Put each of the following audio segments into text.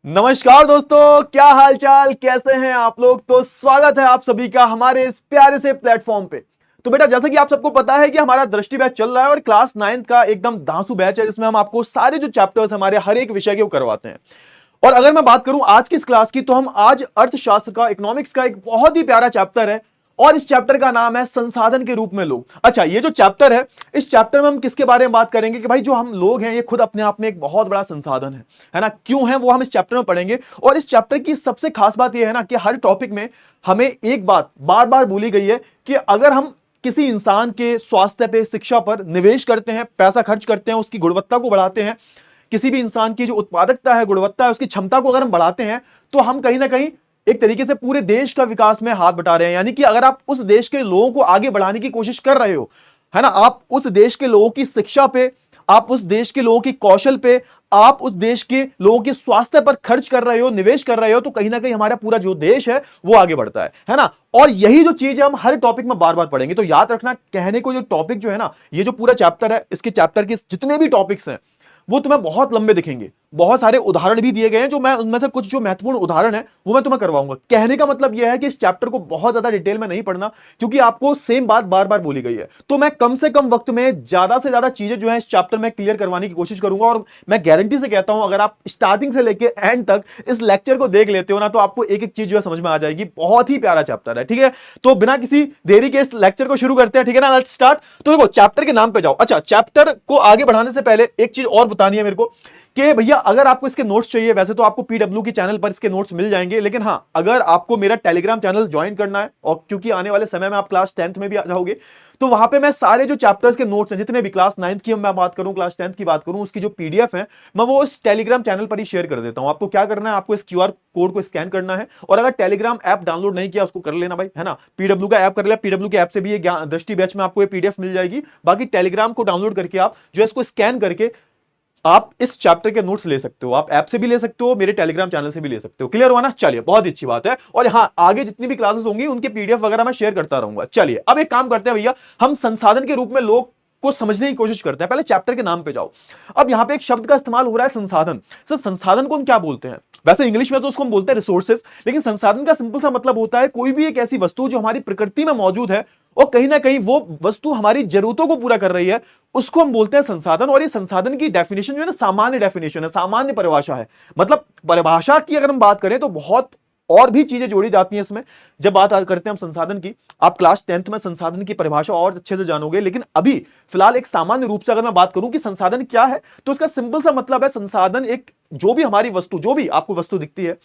नमस्कार दोस्तों, क्या हाल चाल, कैसे हैं आप लोग। तो स्वागत है आप सभी का हमारे इस प्यारे से प्लेटफॉर्म पे। तो बेटा, जैसा कि आप सबको पता है कि हमारा दृष्टि बैच चल रहा है और क्लास 9th का एकदम धांसू बैच है जिसमें हम आपको सारे जो चैप्टर्स हमारे हर एक विषय के वो करवाते हैं। और अगर मैं बात करूं आज की इस क्लास की, तो हम आज अर्थशास्त्र का, इकोनॉमिक्स का एक बहुत ही प्यारा चैप्टर है और इस चैप्टर का नाम है संसाधन के रूप में लोग। अच्छा, ये जो चैप्टर है, इस चैप्टर में हम किसके बारे में बात करेंगे कि भाई जो हम लोग हैं ये खुद अपने आप में एक बहुत बड़ा संसाधन है ना। क्यों है वो हम इस चैप्टर में पढ़ेंगे। और इस चैप्टर की सबसे खास बात यह है ना कि हर टॉपिक में हमें एक बात बार बार बोली गई है कि अगर हम किसी इंसान के स्वास्थ्य पे, शिक्षा पर निवेश करते हैं, पैसा खर्च करते हैं, उसकी गुणवत्ता को बढ़ाते हैं, किसी भी इंसान की जो उत्पादकता है, गुणवत्ता है, उसकी क्षमता को अगर हम बढ़ाते हैं, तो हम कहीं ना कहीं एक तरीके से पूरे देश का विकास में हाथ बटा रहे हैं। यानी कि अगर आप उस देश के लोगों को आगे बढ़ाने की कोशिश कर रहे हो, है ना, आप उस देश के लोगों की शिक्षा पे, आप उस देश के लोगों की कौशल पे, आप उस देश के लोगों के स्वास्थ्य पर खर्च कर रहे हो, निवेश कर रहे हो, तो कहीं ना कहीं हमारा पूरा जो देश है वो आगे बढ़ता है ना। और यही जो चीज है हम हर टॉपिक में बार बार पढ़ेंगे। तो याद रखना, कहने को जो टॉपिक जो है ना, ये जो पूरा चैप्टर है, इसके चैप्टर के जितने भी टॉपिक्स हैं वो तुम्हें बहुत लंबे दिखेंगे। बहुत सारे उदाहरण भी दिए गए हैं, जो मैं उनमें से कुछ जो महत्वपूर्ण उदाहरण है वो मैं तुम्हें करवाऊंगा। कहने का मतलब यह है कि इस चैप्टर को बहुत ज्यादा डिटेल में नहीं पढ़ना, क्योंकि आपको सेम बात बार बार बोली गई है। तो मैं कम से कम वक्त में ज्यादा से ज्यादा चीजें जो है इस चैप्टर में क्लियर करवाने की कोशिश करूंगा। और मैं गारंटी से कहता हूं, अगर आप स्टार्टिंग से लेकर एंड तक इस लेक्चर को देख लेते हो ना, तो आपको एक एक चीज जो है समझ में आ जाएगी। बहुत ही प्यारा चैप्टर है, ठीक है। तो बिना किसी देरी के इस लेक्चर को शुरू करते हैं, ठीक है ना। Let's start. तो देखो, चैप्टर के नाम पे जाओ। अच्छा, चैप्टर को आगे बढ़ाने से पहले एक चीज और बतानी है मेरे को कि भैया, अगर आपको इसके नोट्स चाहिए, वैसे तो आपको पीडब्ल्यू की चैनल पर इसके नोट्स मिल जाएंगे, लेकिन हां, अगर आपको मेरा टेलीग्राम चैनल ज्वाइन करना है, और क्योंकि आने वाले समय में आप क्लास 10th में भी आ जाओगे, तो वहां पे मैं सारे जो चैप्टर्स के नोट्स हैं, जितने भी क्लास 9th की मैं बात करूं, क्लास 10th की बात करूं, उसकी जो पीडीएफ है, मैं वो इस टेलीग्राम चैनल पर ही शेयर कर देता हूं। आपको क्या करना है, आपको इस क्यूआर कोड को स्कैन करना है, और अगर टेलीग्राम ऐप डाउनलोड नहीं किया उसको कर लेना भाई, है ना। पीडब्ल्यू का ऐप कर लिया, पीडब्ल्यू के ऐप से भी ये दृष्टि बैच में आपको ये पीडीएफ मिल जाएगी। बाकी टेलीग्राम को डाउनलोड करके आप जो है इसको स्कैन करके आप इस चैप्टर के नोट्स ले सकते हो। आप ऐप से भी ले सकते हो, मेरे टेलीग्राम चैनल से भी ले सकते हो। क्लियर हुआ ना। चलिए, बहुत ही अच्छी बात है। और हाँ, आगे जितनी भी क्लासेस होंगी उनके पीडीएफ वगैरह मैं शेयर करता रहूंगा। चलिए, अब एक काम करते हैं भैया, हम संसाधन के रूप में लोग को समझने की कोशिश करते हैं। पहले चैप्टर के नाम पे जाओ। अब यहां पे एक शब्द का इस्तेमाल हो रहा है, संसाधन। सर, संसाधन को हम क्या बोलते हैं? वैसे इंग्लिश में तो उसको हम बोलते हैं रिसोर्सेज, लेकिन संसाधन का सिंपल सा मतलब होता है कोई भी एक ऐसी वस्तु जो हमारी प्रकृति में मौजूद है और कहीं ना कहीं वो वस्तु हमारी जरूरतों को पूरा कर रही है, उसको हम बोलते हैं संसाधन। और ये संसाधन की डेफिनेशन जो है ना, सामान्य डेफिनेशन है, सामान्य परिभाषा है। मतलब परिभाषा की अगर हम बात करें तो बहुत और भी चीजें जोड़ी जाती हैं इसमें। जब बात करते हैं हम संसाधन की, आप क्लास 10th में संसाधन की परिभाषा और अच्छे से जानोगे, लेकिन अभी फिलहाल एक सामान्य रूप से अगर मैं बात करूं कि संसाधन क्या है, तो इसका सिंपल सा मतलब है, संसाधन एक जो भी हमारी वस्तु, जो भी आपको वस्तु दिखती है,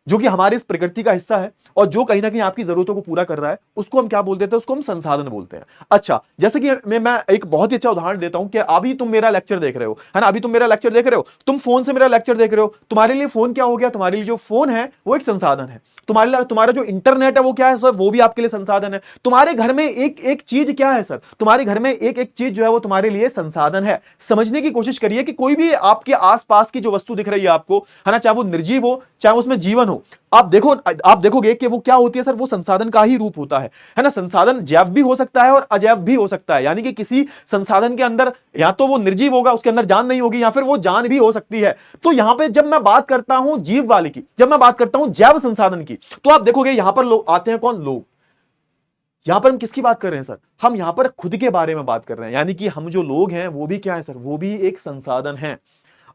जो कि हमारी इस प्रकृति का हिस्सा है और जो कहीं ना कहीं आपकी जरूरतों को पूरा कर रहा है, उसको हम क्या बोल देते हैं? उसको हम संसाधन बोलते हैं। अच्छा, जैसे कि मैं एक बहुत ही अच्छा उदाहरण देता हूं कि अभी तुम मेरा लेक्चर देख रहे हो, है ना। अभी तुम मेरा लेक्चर देख रहे हो, तुम फोन से मेरा लेक्चर देख रहे हो। तुम्हारे लिए फोन क्या हो गया? तुम्हारे लिए जो फोन है वो एक संसाधन है। तुम्हारे लिए तुम्हारा जो इंटरनेट है वो क्या है सर? वो भी आपके लिए संसाधन है। तुम्हारे घर में एक एक चीज क्या है सर? तुम्हारे घर में एक एक चीज जो है वो तुम्हारे लिए संसाधन है। समझने की कोशिश करिए कि कोई भी आपके आसपास की जो वस्तु दिख रही है आपको, है ना, चाहे वो निर्जीव हो, चाहे उसमें जीवन हो, आप देखोगे कि वो क्या होती है सर? वो संसाधन का ही रूप होता है ना। संसाधन जैव भी हो सकता है और अजैव भी हो सकता है। यानी कि किसी संसाधन के अंदर या तो वो निर्जीव होगा, उसके अंदर जान नहीं होगी, या फिर वो जान भी हो सकती है। तो यहां पे जब मैं बात करता हूं जीव वाले की, जब मैं बात करता हूं जैव संसाधन की, तो आप देखोगे यहां पर लोग आते हैं। कौन लोग? यहां पर हम किसकी बात कर रहे हैं सर? हम यहां पर खुद के बारे में बात कर रहे हैं। यानी कि हम जो लोग हैं वो भी क्या है सर? वो भी एक संसाधन है।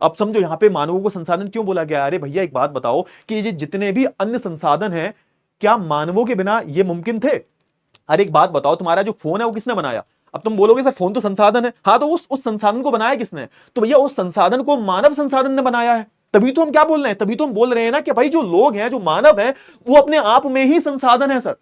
अब समझो, यहां पे मानवों को संसाधन क्यों बोला गया? अरे भैया, एक बात बताओ कि ये जितने भी अन्य संसाधन हैं, क्या मानवों के बिना ये मुमकिन थे? अरे एक बात बताओ, तुम्हारा जो फोन है वो किसने बनाया? अब तुम बोलोगे सर फोन तो संसाधन है। हाँ, तो उस संसाधन को बनाया किसने? तो भैया, उस संसाधन को मानव संसाधन ने बनाया है। तभी तो हम क्या बोल रहे हैं? तभी तो हम बोल रहे हैं ना कि भाई जो लोग हैं, जो मानव है, वो अपने आप में ही संसाधन है सर।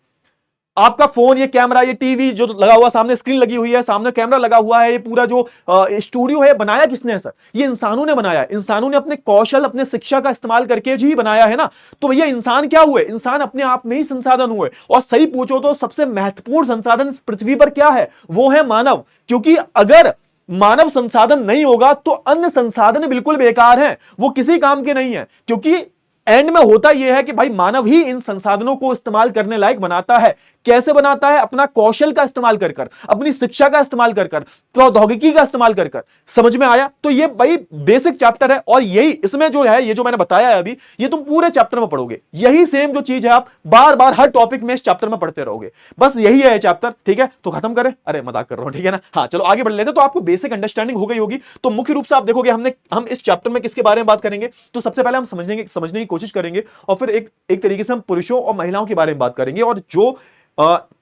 आपका फोन, ये कैमरा, ये टीवी जो लगा हुआ, सामने स्क्रीन लगी हुई है, सामने कैमरा लगा हुआ है, ये पूरा जो स्टूडियो है, बनाया किसने है सर? ये इंसानों ने बनाया। इंसानों ने अपने कौशल, अपने शिक्षा का इस्तेमाल करके ही बनाया है ना। तो भैया, इंसान क्या हुए? इंसान अपने आप में ही संसाधन हुए। और सही पूछो तो सबसे महत्वपूर्ण संसाधन पृथ्वी पर क्या है? वो है मानव। क्योंकि अगर मानव संसाधन नहीं होगा तो अन्य संसाधन बिल्कुल बेकार हैं, वो किसी काम के नहीं है। क्योंकि एंड में होता यह है कि भाई मानव ही इन संसाधनों को इस्तेमाल करने लायक बनाता है। कैसे बनाता है? अपना कौशल का इस्तेमाल कर कर, अपनी शिक्षा का इस्तेमाल कर कर, प्रौद्योगिकी का इस्तेमाल कर कर। समझ में आया? तो ये भाई बेसिक चैप्टर है और यही इसमें जो है, ये जो मैंने बताया है अभी, ये तुम पूरे चैप्टर में पढ़ोगे। यही सेम जो चीज है आप बार बार हर टॉपिक में इस चैप्टर में पढ़ते रहोगे। बस यही है चैप्टर, ठीक है? तो खत्म करें? अरे मजाक कर रहा हूं, ठीक है ना? हाँ चलो आगे बढ़ लेते हैं। तो आपको बेसिक अंडरस्टैंडिंग हो गई होगी। तो मुख्य रूप से आप देखोगे हम इस चैप्टर में किसके बारे में बात करेंगे? तो सबसे पहले हम समझने की कोशिश करेंगे और फिर एक तरीके से हम पुरुषों और महिलाओं के बारे में बात करेंगे, और जो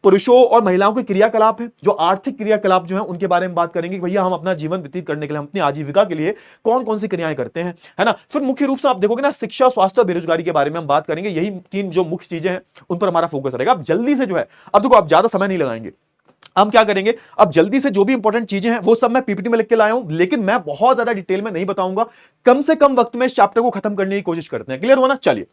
पुरुषों और महिलाओं के क्रियाकलाप है, जो आर्थिक क्रियाकलाप जो है उनके बारे में बात करेंगे। भैया हम अपना जीवन व्यतीत करने के लिए, हम अपनी आजीविका के लिए कौन कौन सी क्रियाएं करते हैं, है ना? फिर मुख्य रूप से आप देखोगे ना, शिक्षा, स्वास्थ्य और बेरोजगारी के बारे में हम बात करेंगे। यही तीन जो मुख्य चीजें हैं उन पर हमारा फोकस रहेगा। अब जल्दी से जो है, अब देखो आप ज्यादा समय नहीं लगाएंगे, हम क्या करेंगे, अब जल्दी से जो भी इंपॉर्टेंट चीजें हैं वो सब मैं पीपीटी में लिख के लाया हूं, लेकिन मैं बहुत ज्यादा डिटेल में नहीं बताऊंगा। कम से कम वक्त में इस चैप्टर को खत्म करने की कोशिश करते हैं। क्लियर हुआ ना? चलिए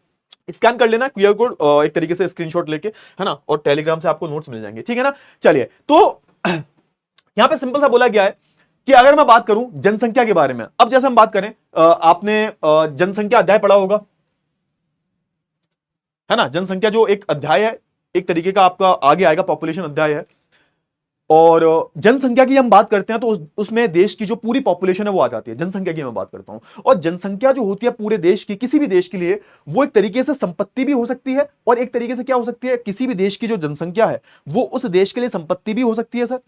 स्कैन कर लेना क्यूआर कोड, एक तरीके से स्क्रीनशॉट लेके, है ना? और टेलीग्राम से आपको नोट्स मिल जाएंगे, ठीक है ना? चलिए, तो यहां पे सिंपल सा बोला गया है कि अगर मैं बात करूं जनसंख्या के बारे में, अब जैसे हम बात करें, आपने जनसंख्या अध्याय पढ़ा होगा, है ना? जनसंख्या जो एक अध्याय है, एक तरीके का आपका आगे आएगा, पॉपुलेशन अध्याय है। और जनसंख्या की हम बात करते हैं तो उसमें देश की जो पूरी पॉपुलेशन है वो आ जाती है। जनसंख्या की मैं बात करता हूं, और जनसंख्या जो होती है पूरे देश की, किसी भी देश के लिए, वो एक तरीके से संपत्ति भी हो सकती है, और एक तरीके से क्या हो सकती है, किसी भी देश की जो जनसंख्या है वो उस देश के लिए संपत्ति भी हो सकती है सर,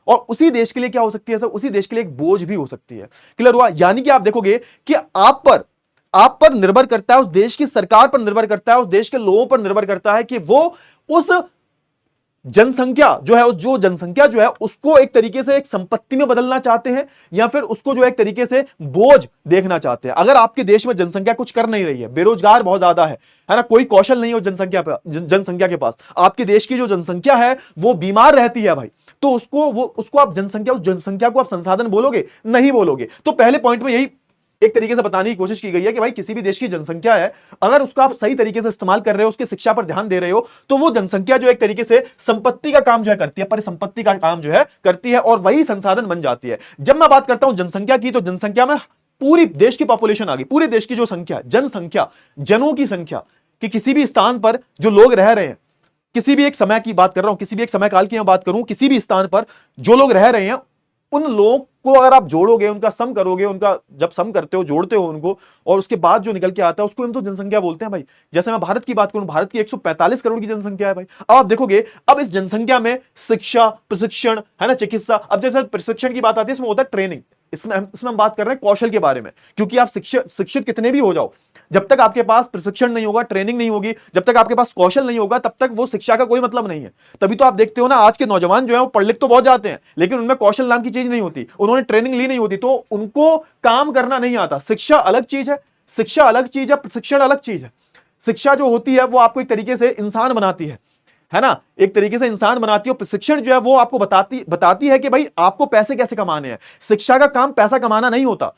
और उसी देश के लिए क्या हो सकती है सर, उसी देश के लिए एक बोझ भी हो सकती है। क्लियर हुआ? यानी कि आप देखोगे कि आप पर निर्भर करता है, उस देश की सरकार पर निर्भर करता है, उस देश के लोगों पर निर्भर करता है कि वो उस जनसंख्या जो है, जो जनसंख्या जो है उसको एक तरीके से एक संपत्ति में बदलना चाहते हैं, या फिर उसको जो है एक तरीके से बोझ देखना चाहते हैं। अगर आपके देश में जनसंख्या कुछ कर नहीं रही है, बेरोजगार बहुत ज्यादा है ना, कोई कौशल नहीं हो जनसंख्या के पास, आपके देश की जो जनसंख्या है वो बीमार रहती है भाई, तो उसको आप जनसंख्या, उस जनसंख्या को आप संसाधन बोलोगे? नहीं बोलोगे। तो पहले पॉइंट में यही एक तरीके से बताने की कोशिश की गई है कि भाई किसी भी देश की जनसंख्या है, अगर उसको आप सही तरीके से इस्तेमाल कर रहे हो, उसकी शिक्षा पर ध्यान दे रहे हो, तो वो जनसंख्या जो एक तरीके से संपत्ति का काम जो है करती है, परिसंपत्ति का काम जो है करती है, और वही संसाधन बन जाती है। जब मैं बात करता हूं जनसंख्या की, तो जनसंख्या में पूरी देश की पॉपुलेशन आ गई, पूरे देश की जो संख्या, जनसंख्या, जनों की संख्या, कि किसी भी स्थान पर जो लोग रह रहे हैं, किसी भी एक समय की बात कर रहा हूं, किसी भी एक समय काल की मैं बात करूं, किसी भी स्थान पर जो लोग रह रहे हैं, उन लोगों को अगर आप जोड़ोगे, उनका सम करोगे, उनका जब सम करते हो, जोड़ते हो उनको, और उसके बाद जो निकल के आता है उसको हम तो जनसंख्या बोलते हैं भाई। जैसे मैं भारत की बात करूं, भारत की 145 करोड़ की जनसंख्या है भाई। अब आप देखोगे, अब इस जनसंख्या में शिक्षा, प्रशिक्षण, है ना, चिकित्सा, अब जैसे प्रशिक्षण की बात आती है, इसमें होता है ट्रेनिंग, इसमें हम बात कर रहे हैं कौशल के बारे में, क्योंकि आप शिक्षित कितने भी हो जाओ, जब तक आपके पास प्रशिक्षण नहीं होगा, ट्रेनिंग नहीं होगी, जब तक आपके पास कौशल नहीं होगा, तब तक वो शिक्षा का कोई मतलब नहीं है। तभी तो आप देखते हो ना, आज के नौजवान जो है वो पढ़ लिख तो बहुत जाते हैं, लेकिन उनमें कौशल नाम की चीज नहीं होती, उन्होंने ट्रेनिंग ली नहीं होती, तो उनको काम करना नहीं आता। शिक्षा अलग चीज है, शिक्षा अलग चीज है, प्रशिक्षण अलग चीज है। शिक्षा जो होती है वो आपको एक तरीके से इंसान बनाती है ना, एक तरीके से इंसान बनाती है। प्रशिक्षण जो है वो आपको बताती है कि भाई आपको पैसे कैसे कमाने हैं। शिक्षा का काम पैसा कमाना नहीं होता,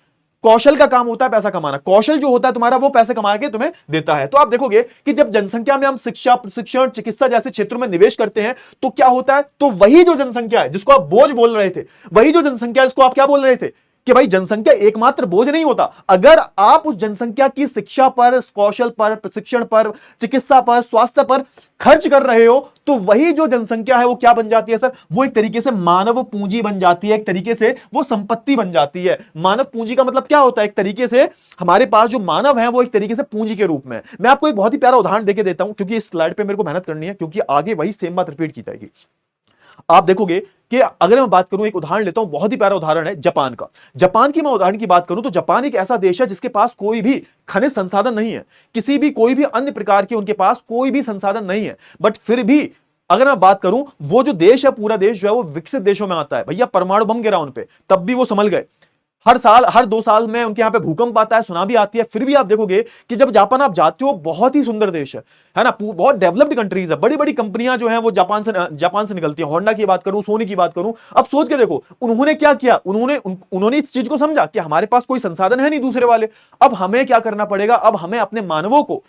कौशल का काम होता है पैसा कमाना। कौशल जो होता है तुम्हारा, वो पैसे कमा के तुम्हें देता है। तो आप देखोगे कि जब जनसंख्या में हम शिक्षा, प्रशिक्षण, चिकित्सा जैसे क्षेत्रों में निवेश करते हैं, तो क्या होता है, तो वही जो जनसंख्या है जिसको आप बोझ बोल रहे थे, वही जो जनसंख्या है जिसको आप क्या बोल रहे थे कि भाई जनसंख्या एकमात्र बोझ नहीं होता। अगर आप उस जनसंख्या की शिक्षा पर, कौशल पर, प्रशिक्षण पर, चिकित्सा पर, स्वास्थ्य पर खर्च कर रहे हो, तो वही जो जनसंख्या है वो क्या बन जाती है सर, वो एक तरीके से मानव पूंजी बन जाती है, एक तरीके से वो संपत्ति बन जाती है। मानव पूंजी का मतलब क्या होता है, एक तरीके से हमारे पास जो मानव है वो एक तरीके से पूंजी के रूप में। मैं आपको एक बहुत ही प्यारा उदाहरण देके देता हूं, क्योंकि इस स्लाइड पे मेरे को मेहनत करनी है, क्योंकि आगे वही सेम बात रिपीट की जाएगी। आप देखोगे कि अगर मैं बात करूं, एक उदाहरण लेता हूं, बहुत ही प्यारा उदाहरण है जापान का। जापान की मैं उदाहरण की बात करूं तो जापान एक ऐसा देश है जिसके पास कोई भी खनिज संसाधन नहीं है, किसी भी कोई भी अन्य प्रकार के उनके पास कोई भी संसाधन नहीं है, बट फिर भी अगर मैं बात करूं, वो जो देश है, पूरा देश जो है वो विकसित देशों में आता है। भैया परमाणु बम गिरा उन पे, तब भी वो संभल गए। हर साल, हर 2 साल में उनके यहां पे भूकंप आता है, सुनामी आती है, फिर भी आप देखोगे कि जब जापान आप जाते हो, बहुत ही सुंदर देश है ना, बहुत डेवलप्ड कंट्रीज है। बड़ी बड़ी कंपनियां जो हैं वो जापान से निकलती हैं। होंडा की बात करूं, सोनी की बात करूं, अब सोच के देखो उन्होंने क्या किया, उन्होंने इस चीज को समझा कि हमारे पास कोई संसाधन है नहीं दूसरे वाले, अब हमें क्या करना पड़ेगा, अब हमें अपने मानवों को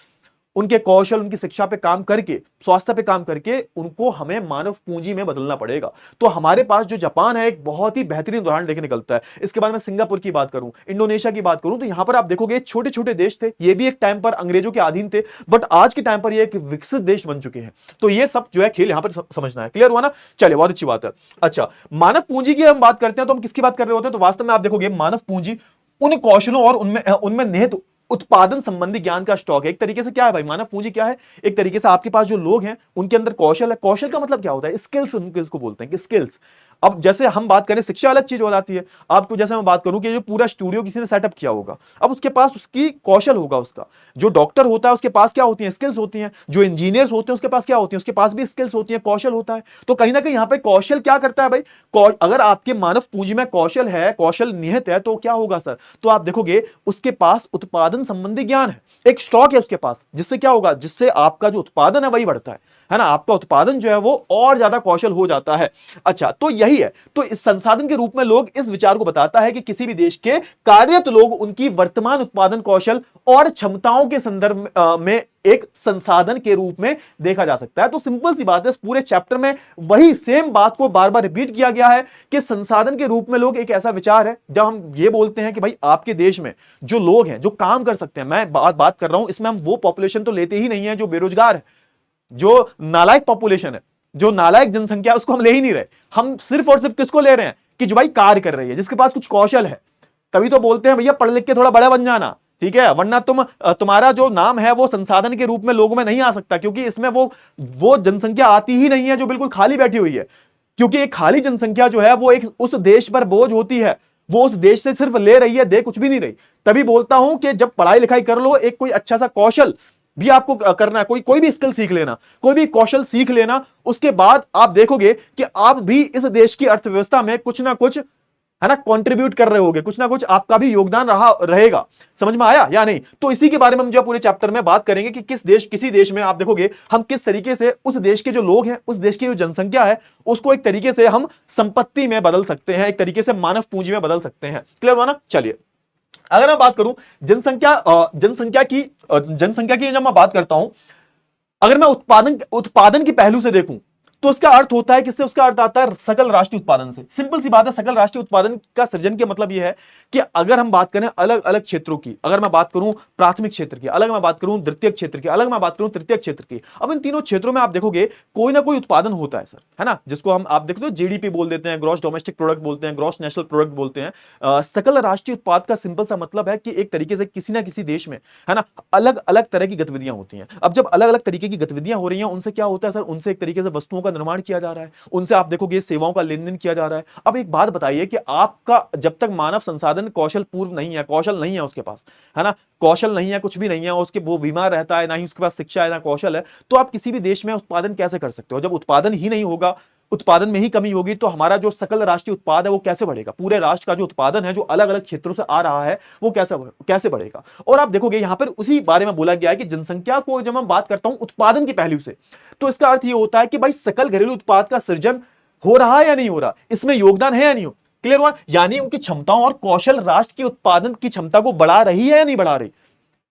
उनके कौशल, उनकी शिक्षा पे काम करके, स्वास्थ्य पे काम करके उनको हमें मानव पूंजी में बदलना पड़ेगा। तो हमारे पास जो जापान है एक बहुत ही बेहतरीन उदाहरण लेके निकलता है। इसके बाद मैं सिंगापुर की बात करूं, इंडोनेशिया की बात करूं, तो यहां पर आप देखोगे छोटे छोटे देश थे, ये भी एक टाइम पर अंग्रेजों के अधीन थे, बट आज के टाइम पर ये एक विकसित देश बन चुके हैं। तो ये सब जो है खेल यहां पर समझना है। क्लियर हुआ ना? चलिए, बहुत अच्छी बात है। अच्छा, मानव पूंजी की हम बात करते हैं तो हम किसकी बात कर रहे होते हैं? तो वास्तव में आप देखोगे मानव पूंजी उन कौशलों और उनमें उनमें निहित उत्पादन संबंधी ज्ञान का स्टॉक है। एक तरीके से क्या है भाई, मानव पूंजी क्या है? एक तरीके से आपके पास जो लोग हैं उनके अंदर कौशल है। कौशल का मतलब क्या होता है? स्किल्स, उनको इसको बोलते हैं कि स्किल्स। अब जैसे हम बात करें, शिक्षा अलग चीज हो जाती है। आपको जैसे मैं बात करूं कि जो पूरा स्टूडियो किसी ने सेटअप किया होगा, अब उसके पास उसकी कौशल होगा। उसका जो डॉक्टर होता है उसके पास क्या होती है? स्किल्स होती हैं। जो इंजीनियर्स होते हैं उसके पास क्या होती है? उसके पास भी स्किल्स होती है, कौशल होता है। तो कहीं ना कहीं यहां पे कौशल क्या करता है भाई? अगर आपके मानव पूंजी में कौशल है, कौशल निहित है, तो क्या होगा सर? तो आप देखोगे उसके पास उत्पादन संबंधी ज्ञान है, एक स्टॉक है उसके पास, जिससे क्या होगा? जिससे आपका जो उत्पादन है वही बढ़ता है ना? आपका उत्पादन जो है वो और ज्यादा कौशल हो जाता है। अच्छा, तो यही है। तो इस संसाधन के रूप में लोग इस विचार को बताता है कि किसी भी देश के कार्यरत लोग उनकी वर्तमान उत्पादन कौशल और क्षमताओं के संदर्भ में एक संसाधन के रूप में देखा जा सकता है। तो सिंपल सी बात है, इस पूरे चैप्टर में वही सेम बात को बार बार रिपीट किया गया है कि संसाधन के रूप में लोग एक ऐसा विचार है जब हम ये बोलते हैं कि भाई आपके देश में जो लोग हैं जो काम कर सकते हैं, मैं बात कर रहा हूं, इसमें हम वो पॉपुलेशन तो लेते ही नहीं है जो बेरोजगार है, जो नालायक पॉपुलेशन है, जो नालायक जनसंख्या है, उसको हम ले ही नहीं रहे। हम सिर्फ और सिर्फ किसको ले रहे हैं? कि जो भाई कार्य कर रही है, जिसके पास कुछ कौशल है। तभी तो बोलते हैं भैया पढ़ लिख के थोड़ा बड़ा बन जाना, ठीक है, वरना तुम्हारा जो नाम है वो संसाधन के रूप में लोगों में नहीं आ सकता, क्योंकि इसमें वो जनसंख्या आती ही नहीं है जो बिल्कुल खाली बैठी हुई है। क्योंकि एक खाली जनसंख्या जो है वो एक उस देश पर बोझ होती है, वो उस देश से सिर्फ ले रही है, दे कुछ भी नहीं रही। तभी बोलता हूं कि जब पढ़ाई लिखाई कर लो, एक कोई अच्छा सा कौशल भी आपको करना है, कोई भी स्किल सीख लेना, कोई भी कौशल सीख लेना, उसके बाद आप देखोगे कि आप भी इस देश की अर्थव्यवस्था में कुछ ना कुछ, है ना, कंट्रीब्यूट कर रहे होगे, कुछ ना कुछ आपका भी योगदान रहेगा। समझ में आया या नहीं? तो इसी के बारे में हम जो पूरे चैप्टर में बात करेंगे कि किसी देश में आप देखोगे हम किस तरीके से उस देश के जो लोग हैं, उस देश की जो जनसंख्या है, उसको एक तरीके से हम संपत्ति में बदल सकते हैं, एक तरीके से मानव पूंजी में बदल सकते हैं। क्लियर हुआ ना? चलिए, अगर मैं बात करूं जनसंख्या की जब मैं बात करता हूं, अगर मैं उत्पादन के पहलू से देखूं तो उसका अर्थ होता है, किससे उसका अर्थ आता है? सकल राष्ट्रीय उत्पादन से। सिंपल सी बात है, सकल राष्ट्रीय उत्पादन का सृजन के मतलब यह है कि अगर हम बात करें अलग अलग क्षेत्रों की, अगर मैं बात करूं प्राथमिक क्षेत्र की, अलग मैं बात करूं द्वितीय क्षेत्र की, अलग मैं बात करूं तृतीय क्षेत्र की, अब इन तीनों क्षेत्रों में आप देखोगे कोई ना कोई उत्पादन होता है सर, है ना, जिसको हम आप देखते हो जीडीपी बोल देते हैं, ग्रॉस डोमेस्टिक प्रोडक्ट बोलते हैं, ग्रॉस नेशनल प्रोडक्ट बोलते हैं। सकल राष्ट्रीय उत्पाद का सिंपल सा मतलब है कि एक तरीके से किसी ना किसी देश में, है ना, अलग अलग तरह की गतिविधियां होती हैं। अब जब अलग अलग तरीके की गतिविधियां हो रही हैं, उनसे क्या होता है सर? उनसे एक तरीके से वस्तुओं का निर्माण किया जा रहा है, उनसे आप देखोगे सेवाओं का लेन देन किया जा रहा है। अब एक बात बताइए कि आपका जब तक मानव संसाधन कौशल पूर्व नहीं है, कौशल नहीं है उसके पास, है ना, कौशल नहीं है, कुछ भी नहीं है, उसके वो बीमार रहता है, ना ही उसके पास शिक्षा है, ना कौशल है, तो आप किसी भी देश में उत्पादन कैसे कर सकते हो? जब उत्पादन ही नहीं होगा, उत्पादन में ही कमी होगी, तो हमारा जो सकल राष्ट्रीय उत्पाद है वो कैसे बढ़ेगा? पूरे राष्ट्र का जो उत्पादन है, जो अलग अलग क्षेत्रों से आ रहा है, वो कैसे बढ़ेगा? और आप देखोगे यहां पर उसी बारे में बोला गया है कि जनसंख्या को जब मैं बात करता हूं उत्पादन के पहलू से, तो इसका अर्थ ये होता है कि भाई सकल घरेलू उत्पाद का सृजन हो रहा है या नहीं हो रहा, इसमें योगदान है या नहीं हो। क्लियर हुआ? यानी उनकी क्षमताओं और कौशल राष्ट्र की उत्पादन की क्षमता को बढ़ा रही है या नहीं बढ़ा रही?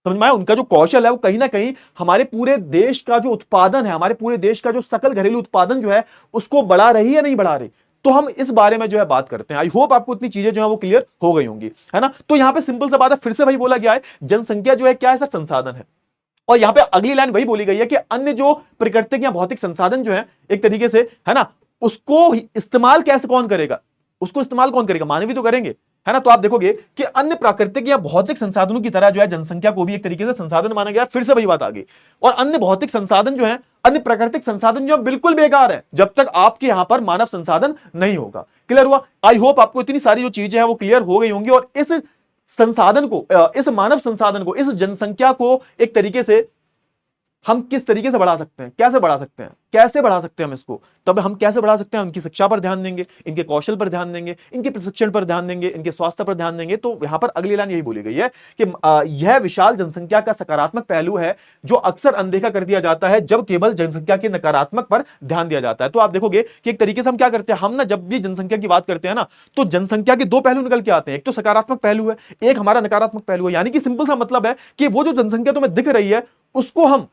समझ में आया? उनका जो कौशल है वो कहीं ना कहीं हमारे पूरे देश का जो उत्पादन है, हमारे पूरे देश का जो सकल घरेलू उत्पादन जो है उसको बढ़ा रही है या नहीं बढ़ा रही। तो हम इस बारे में जो है बात करते हैं। आई होप आपको इतनी चीजें जो है वो क्लियर हो गई होंगी, है ना। तो यहां पे सिंपल सा बात है, फिर से भाई बोला गया है जनसंख्या जो है क्या है सर? संसाधन है। और यहां पे अगली लाइन वही बोली गई है कि अन्य जो प्राकृतिक या भौतिक संसाधन जो है एक तरीके से, है ना, उसको इस्तेमाल कैसे कौन करेगा? उसको इस्तेमाल कौन करेगा? मानवी तो करेंगे, है ना। तो आप देखोगे कि अन्य प्राकृतिक या भौतिक संसाधनों की तरह जो है जनसंख्या को भी एक तरीके से संसाधन माना गया। फिर से वही बात आ गई। और अन्य भौतिक संसाधन जो है, अन्य प्राकृतिक संसाधन जो बिल्कुल बेकार है जब तक आपके यहां पर मानव संसाधन नहीं होगा। क्लियर हुआ? आई होप आपको इतनी सारी जो चीजें हैं वो क्लियर हो गई होंगी। और इस संसाधन को, इस मानव संसाधन को, इस जनसंख्या को एक तरीके से हम किस तरीके से बढ़ा सकते हैं, कैसे बढ़ा सकते हैं, कैसे बढ़ा सकते हैं हम इसको? तब हम कैसे बढ़ा सकते हैं? उनकी शिक्षा पर ध्यान देंगे, इनके कौशल पर ध्यान देंगे, इनके प्रशिक्षण पर ध्यान देंगे, इनके स्वास्थ्य पर ध्यान देंगे। तो यहां पर अगली लाइन यही बोली गई है कि यह विशाल जनसंख्या का सकारात्मक पहलू है जो अक्सर अनदेखा कर दिया जाता है जब केवल जनसंख्या के नकारात्मक पर ध्यान दिया जाता है। तो आप देखोगे कि एक तरीके से हम क्या करते हैं, हम ना जब भी जनसंख्या की बात करते हैं ना, तो जनसंख्या के दो पहलू निकल के आते हैं। एक तो सकारात्मक पहलू है, एक हमारा नकारात्मक पहलू है। यानी कि सिंपल सा मतलब है कि वो जो जनसंख्या तुम्हें दिख रही है उसको हम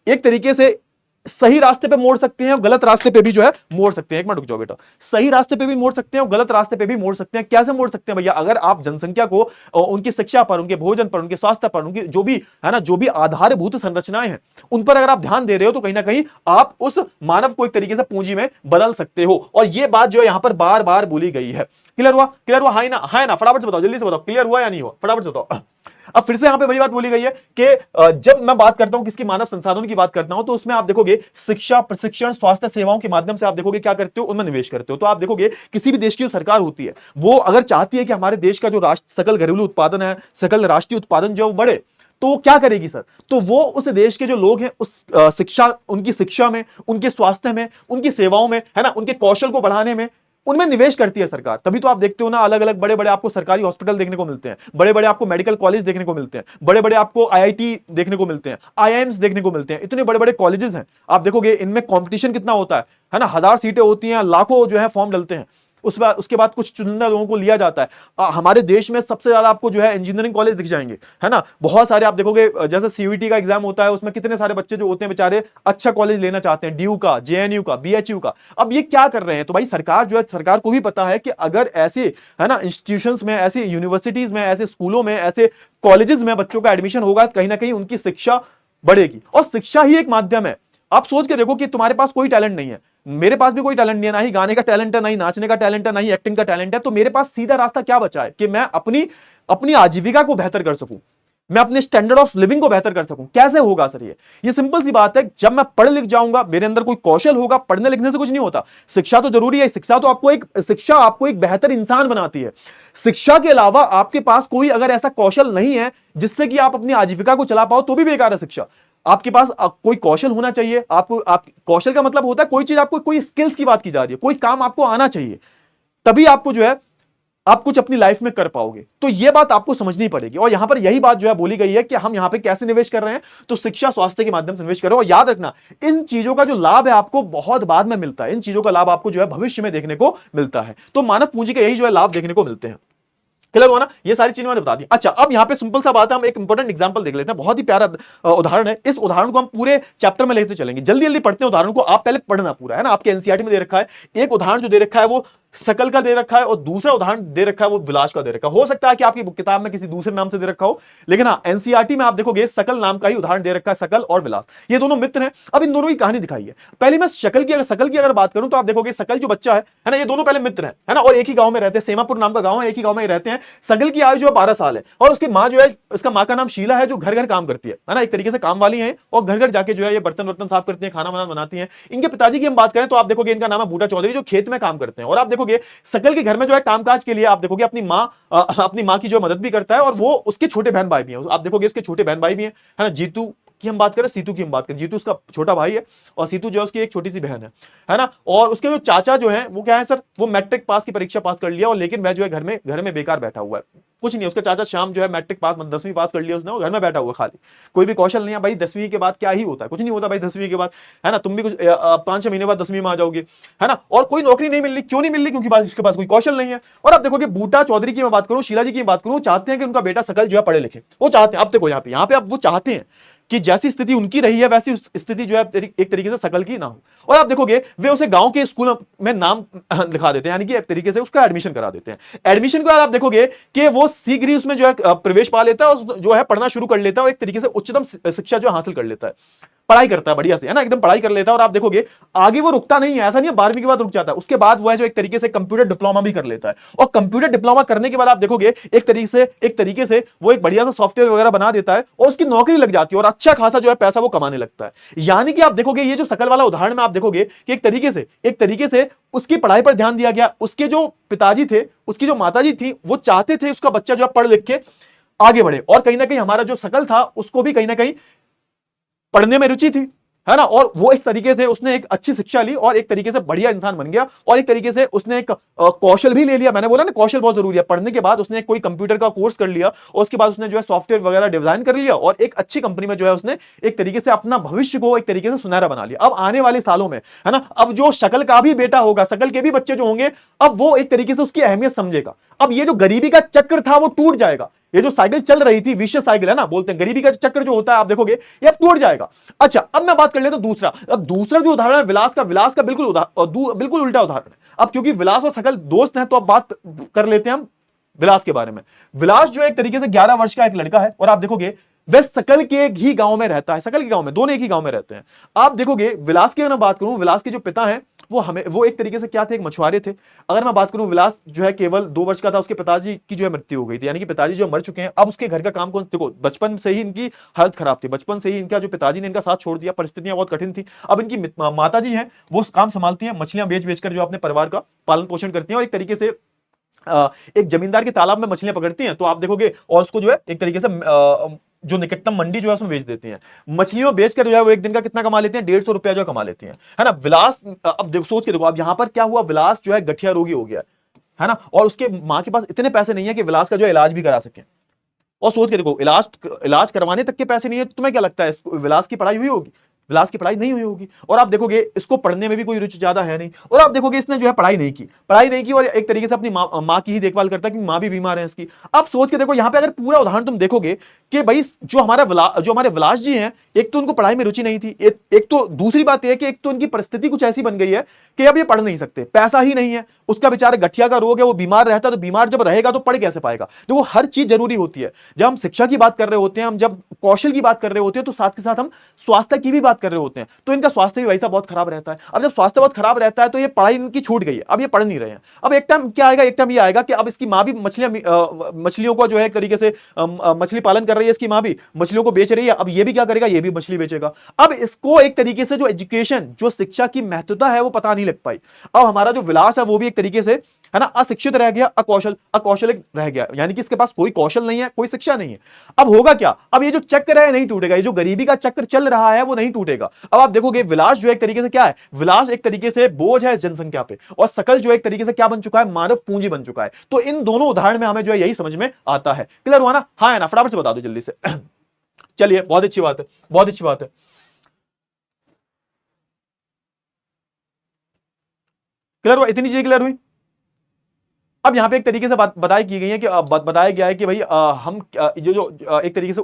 एक तरीके से सही रास्ते पे मोड़ सकते हैं और गलत रास्ते पे भी जो है मोड़ सकते हैं। एक मिनट रुक जाओ बेटा, सही रास्ते पे भी मोड़ सकते हैं और गलत रास्ते पे भी मोड़ सकते हैं। कैसे मोड़ सकते हैं भैया? अगर आप जनसंख्या को उनकी शिक्षा पर, उनके भोजन पर, उनके स्वास्थ्य पर, उनकी जो भी है ना, जो भी आधारभूत संरचनाएं हैं उन पर अगर आप ध्यान दे रहे हो तो कहीं ना कहीं आप उस मानव को एक तरीके से पूंजी में बदल सकते हो। और यह बात जो है यहां पर बार बार बोली गई है। क्लियर हुआ? क्लियर हुआ? है ना? फटाफट से बताओ, जल्दी से बताओ, क्लियर हुआ या नहीं हुआ? फटाफट से बताओ। अब फिर से यहां पे वही बात बोली गई है कि जब मैं बात करता हूं किसकी, मानव संसाधनों की बात करता हूं, तो उसमें आप देखोगे शिक्षा, प्रशिक्षण, स्वास्थ्य सेवाओं के माध्यम से आप देखोगे क्या करते हो, उनमें निवेश करते हो। तो आप देखोगे किसी भी देश की जो सरकार होती है वो अगर चाहती है कि हमारे देश का जो सकल घरेलू उत्पादन है, सकल राष्ट्रीय उत्पादन जो बढ़े, तो वो क्या करेगी सर? तो वो उस देश के जो लोग हैं उस शिक्षा, उनकी शिक्षा में, उनके स्वास्थ्य में, उनकी सेवाओं में, है ना, उनके कौशल को बढ़ाने में, उनमें निवेश करती है सरकार। तभी तो आप देखते हो ना, अलग अलग बड़े बड़े आपको सरकारी हॉस्पिटल देखने को मिलते हैं, बड़े बड़े आपको मेडिकल कॉलेज देखने को मिलते हैं, बड़े बड़े आपको आईआईटी देखने को मिलते हैं, आईआईएम्स देखने को मिलते हैं। इतने बड़े बड़े कॉलेजेस हैं, आप देखोगे इनमें कंपटीशन कितना होता है ना, 1000 सीटें होती हैं, लाखों जो है फॉर्म डलते हैं। उसके बाद कुछ चुनिंदा लोगों को लिया जाता है। हमारे देश में सबसे ज्यादा आपको जो है इंजीनियरिंग कॉलेज दिख जाएंगे, है ना, बहुत सारे। आप देखोगे जैसे सीयूईटी का एग्जाम होता है, उसमें कितने सारे बच्चे जो होते हैं बेचारे अच्छा कॉलेज लेना चाहते हैं, डीयू का, जेएनयू का, बीएचयू का। अब ये क्या कर रहे हैं? तो भाई सरकार जो है, सरकार को भी पता है कि अगर ऐसे, है ना, इंस्टीट्यूशंस में, ऐसे यूनिवर्सिटीज में, ऐसे स्कूलों में, ऐसे कॉलेजेस में बच्चों का एडमिशन होगा, कहीं ना कहीं उनकी शिक्षा बढ़ेगी। और शिक्षा ही एक माध्यम है। आप सोच के देखो कि तुम्हारे पास कोई टैलेंट नहीं है, मेरे पास भी कोई टैलेंट नहीं है, ना ही गाने का टैलेंट है, ना ही नाचने का टैलेंट है, ना ही एक्टिंग का टैलेंट है। तो मेरे पास सीधा रास्ता क्या बचा है कि मैं अपनी अपनी आजीविका को बेहतर कर सकूं, मैं अपने स्टैंडर्ड ऑफ लिविंग को बेहतर कर सकूं। कैसे होगा सर? ये सिंपल सी बात है, जब मैं पढ़ लिख जाऊंगा, मेरे अंदर कोई कौशल होगा। पढ़ने लिखने से कुछ नहीं होता, शिक्षा तो जरूरी है, शिक्षा आपको एक बेहतर इंसान बनाती है। शिक्षा के अलावा आपके पास कोई अगर ऐसा कौशल नहीं है जिससे कि आप अपनी आजीविका को चला पाओ, तो भी बेकार है शिक्षा। आपके पास कोई कौशल होना चाहिए। आप कौशल का मतलब होता है कोई चीज, आपको कोई स्किल्स की बात की जा रही है, कोई काम आपको आना चाहिए, तभी आपको जो है आप कुछ अपनी लाइफ में कर पाओगे। तो यह बात आपको समझनी पड़ेगी। और यहां पर यही बात जो है बोली गई है कि हम यहां पे कैसे निवेश कर रहे हैं, तो शिक्षा, स्वास्थ्य के माध्यम से निवेश कर रहे हो। और याद रखना, इन चीजों का जो लाभ है आपको बहुत बाद में मिलता है, इन चीजों का लाभ आपको जो है भविष्य में देखने को मिलता है। तो मानव पूंजी के यही जो है लाभ देखने को मिलते हैं। क्लियर हुआ ना? ये सारी चीजें मैंने बता दी। अच्छा, अब यहां पे सिंपल सा बात है, हम एक इंपॉर्टेंट एग्जांपल देख लेते हैं। बहुत ही प्यारा उदाहरण है। इस उदाहरण को हम पूरे चैप्टर में लेते चलेंगे। जल्दी जल्दी पढ़ते हैं उदाहरण को, आप पहले पढ़ना पूरा, है ना। आपके एनसीईआरटी में दे रखा है, एक उदाहरण जो दे रखा है वो सकल का दे रखा है, और दूसरा उदाहरण दे रखा है वो विलास का दे रखा है। हो सकता है कि आपकी किताब में किसी दूसरे नाम से दे रखा हो, लेकिन हाँ, एनसीईआरटी में आप देखोगे सकल नाम का ही उदाहरण दे रखा है, सकल और विलास। ये दोनों मित्र हैं। अब इन दोनों की कहानी दिखाई है। पहले मैं सकल की अगर बात करूं तो आप देखोगे सकल जो बच्चा है ना, ये दोनों पहले मित्र हैं, है ना, और एक ही गांव में रहते हैं। सेमापुर नाम का गांव है, एक ही गांव में रहते हैं। सकल की आयु जो है 12 साल है, और उसकी मां जो है, इसका मां का नाम शीला है, जो घर घर काम करती है ना, एक तरीके से काम वाली है, और घर घर जाके जो है ये बर्तन वर्तन साफ करती है, खाना बनाती है। इनके पिताजी की हम बात करें तो आप देखोगे इनका नाम है बूटा चौधरी, जो खेत में काम करते हैं। और आप देखोगे सकल घर में जो है कामकाज के लिए आप देखोगे अपनी मां की जो मदद भी करता है, और वो उसके छोटे बहन भाई भी हैं। आप देखोगे उसके छोटे बहन भाई भी हैं, है ना। जीतू की हम बात करें, सीतू की हम बात करें, जीतू उसका छोटा भाई है, और सीतू जो है उसकी एक छोटी सी बहन है ना। और उसके जो चाचा जो है वो क्या है सर, वो मैट्रिक पास की परीक्षा पास कर लिया, और लेकिन वह जो है घर में बेकार बैठा हुआ है। कुछ नहीं, उसका चाचा श्याम जो है मैट्रिक पास, 10वीं पास कर लिया उसने, घर में बैठा हुआ खाली, कोई भी कौशल नहीं है। भाई 10वीं के बाद क्या ही होता है? कुछ नहीं होता भाई 10वीं के बाद, है ना। तुम भी कुछ 5-6 महीने बाद 10वीं में आ जाओगे, है ना। और कोई नौकरी नहीं मिल रही, क्यों नहीं मिल रही? क्योंकि उसके पास कोई कौशल नहीं है। और आप देखोगे बूटा चौधरी की मैं बात करूं, शीला जी की बात करूं, चाहते हैं कि उनका बेटा सकल जो है पढ़े लिखे, वो चाहते हैं। अब देखो यहाँ पे अब वो चाहते हैं कि जैसी स्थिति उनकी रही है वैसी स्थिति जो है एक तरीके से सकल की ना हो। और आप देखोगे वे उसे गांव के स्कूल में नाम लिखा देते हैं, यानी कि एक तरीके से उसका एडमिशन करा देते हैं। एडमिशन के बाद आप देखोगे कि वो शीघ्र ही उसमें जो है प्रवेश पा लेता है, और जो है पढ़ना शुरू कर लेता है, और एक तरीके से उच्चतम शिक्षा जो हासिल कर लेता है, पढ़ाई करता है बढ़िया से, है ना, एकदम पढ़ाई कर लेता है। और आप देखोगे आगे वो रुकता नहीं है, ऐसा नहीं है 12वीं के बाद रुक जाता है। उसके बाद वो है जो एक तरीके से कंप्यूटर डिप्लोमा भी कर लेता है, और कंप्यूटर डिप्लोमा करने के बाद आप देखोगे एक तरीके से वो एक बढ़िया सा सॉफ्टवेयर वगैरह बना देता है, और उसकी नौकरी लग जाती है, और अच्छा खासा जो है पैसा वो कमाने लगता है। यानी कि आप देखोगे ये जो सकल वाला उदाहरण में आप देखोगे कि एक तरीके से उसकी पढ़ाई पर ध्यान दिया गया। उसके जो पिताजी थे, उसकी जो माताजी थी, वो चाहते थे उसका बच्चा जो है पढ़ लिख के आगे बढ़े, और कहीं ना कहीं हमारा जो सकल था उसको भी कहीं ना कहीं पढ़ने में रुचि थी, है ना। और वो इस तरीके से उसने एक अच्छी शिक्षा ली, और एक तरीके से बढ़िया इंसान बन गया, और एक तरीके से उसने एक कौशल भी ले लिया। मैंने बोला ना कौशल बहुत जरूरी है। पढ़ने के बाद उसने कोई कंप्यूटर का कोर्स कर लिया, और उसके बाद उसने जो है सॉफ्टवेयर वगैरह डिजाइन कर लिया, और एक अच्छी कंपनी में जो है उसने एक तरीके से अपना भविष्य को एक तरीके से सुनहरा बना लिया। अब आने वाले सालों में, है ना, अब जो शकल का भी बेटा होगा, सकल के भी बच्चे जो होंगे, अब वो एक तरीके से उसकी अहमियत समझेगा। अब ये जो गरीबी का चक्र था वो टूट जाएगा। ये जो साइकिल चल रही थी, विशियस साइकिल है ना, बोलते हैं गरीबी का चक्कर जो होता है, आप देखोगे ये अब टूट जाएगा। अच्छा, अब मैं बात कर लेता हूं दूसरा। अब दूसरा जो उदाहरण है विलास का बिल्कुल उल्टा उदाहरण है। अब क्योंकि विलास और सकल दोस्त हैं, तो अब बात कर लेते हैं हम विलास के बारे में। विलास जो एक तरीके से 11 वर्ष का एक लड़का है, और आप देखोगे वह सकल के एक ही गांव में रहता है, सकल के गांव में, दोनों एक ही गांव में रहते हैं। आप देखोगे विलास की अगर मैं बात करूं, विलास के जो पिता हैं वो एक तरीके से क्या थे, एक मछुआरे थे। अगर मैं बात करूं, विलास जो है केवल 2 वर्ष का था, उसके पिताजी की जो है मृत्यु हो गई थी, यानी कि पिताजी जो मर चुके हैं। अब उसके घर का काम कौन, देखो बचपन से ही इनकी हालत खराब थी, बचपन से ही इनका जो पिताजी ने इनका साथ छोड़ दिया, परिस्थितियां बहुत कठिन थी। अब इनकी माता जी हैं, वो काम संभालती हैं, मछलियां बेच बेचकर जो अपने परिवार का पालन पोषण करती हैं, और एक तरीके से एक जमींदार के तालाब में मछलियां पकड़ती हैं, तो आप देखोगे, और उसको जो है एक तरीके से जो निकटतम मंडी जो है उसमें बेच देती हैं। मछलियों बेचकर जो है वो एक दिन का कितना कमा लेते हैं, 150 रुपया जो कमा लेती हैं, है ना। विलास, अब देखो सोच के देखो, अब यहां पर क्या हुआ, विलास जो है गठिया रोगी हो गया है ना, और उसके मां के पास इतने पैसे नहीं है कि विलास का जो इलाज भी करा सके। और सोच के देखो, इलाज इलाज करवाने तक के पैसे नहीं है, तो तुम्हें क्या लगता है विलास की पढ़ाई हुई होगी? विलास की पढ़ाई नहीं हुई होगी, और आप देखोगे इसको पढ़ने में भी कोई रुचि ज्यादा है नहीं, और आप देखोगे इसने जो है पढ़ाई नहीं की, और एक तरीके से अपनी माँ की ही देखभाल करता है, क्योंकि माँ भी बीमार है इसकी। आप सोच के देखो, यहां पे अगर पूरा उदाहरण तुम देखोगे कि भाई जो हमारे विलास जी हैं, एक तो उनको पढ़ाई में रुचि नहीं थी, एक तो दूसरी बात यह है कि एक तो उनकी परिस्थिति कुछ ऐसी बन गई है कि अब ये पढ़ नहीं सकते, पैसा ही नहीं है, उसका बेचारे गठिया का रोग है, वो बीमार रहता है, तो बीमार जब रहेगा तो पढ़ कैसे पाएगा। तो वो हर चीज जरूरी होती है। जब हम शिक्षा की बात कर रहे होते हैं, हम जब कौशल की बात कर रहे होते हैं, तो साथ के साथ हम स्वास्थ्य की भी बात कर रहे होते हैं, तो इनका स्वास्थ्य भी वैसा बहुत खराब रहता है। अब जब स्वास्थ्य बहुत खराब रहता है, तो ये पढ़ाई इनकी छूट गई है, अब ये पढ़ नहीं रहे हैं। अब एक टाइम क्या आएगा, एक टाइम ये आएगा कि अब इसकी माँ भी मछलियों को जो है एक तरीके से मछली पालन कर रही है, इसकी माँ भी मछलियों को बेच रही है, अब ये भी क्या करेगा, ये भी मछली बेचेगा। अब इसको एक तरीके से जो एजुकेशन, जो शिक्षा की महत्वता है, वो पता नहीं लग पाई। अब हमारा जो विलास है वो भी एक तरीके से, है ना, अशिक्षित रह गया, अकौशल रह गया, यानी कि इसके पास कोई कौशल नहीं है, कोई शिक्षा नहीं है। अब होगा क्या, अब ये जो चक्र है नहीं टूटेगा, ये जो गरीबी का चक्र चल रहा है वो नहीं टूटेगा। अब आप देखोगे विलास जो एक तरीके से क्या है, विलास एक तरीके से बोझ है इस जनसंख्या पे, और सकल जो एक तरीके से क्या बन चुका है, मानव पूंजी बन चुका है। तो इन दोनों उदाहरण में हमें जो है यही समझ में आता है। क्लियर हुआ ना? हाँ है ना, फटाफट से बता दो जल्दी से। चलिए, बहुत अच्छी बात है, बहुत अच्छी बात है। क्लियर हुआ? इतनी चीजें क्लियर हुई। अब यहां पे एक तरीके से बताई की गई है कि बताया गया है कि भाई हम एक तरीके से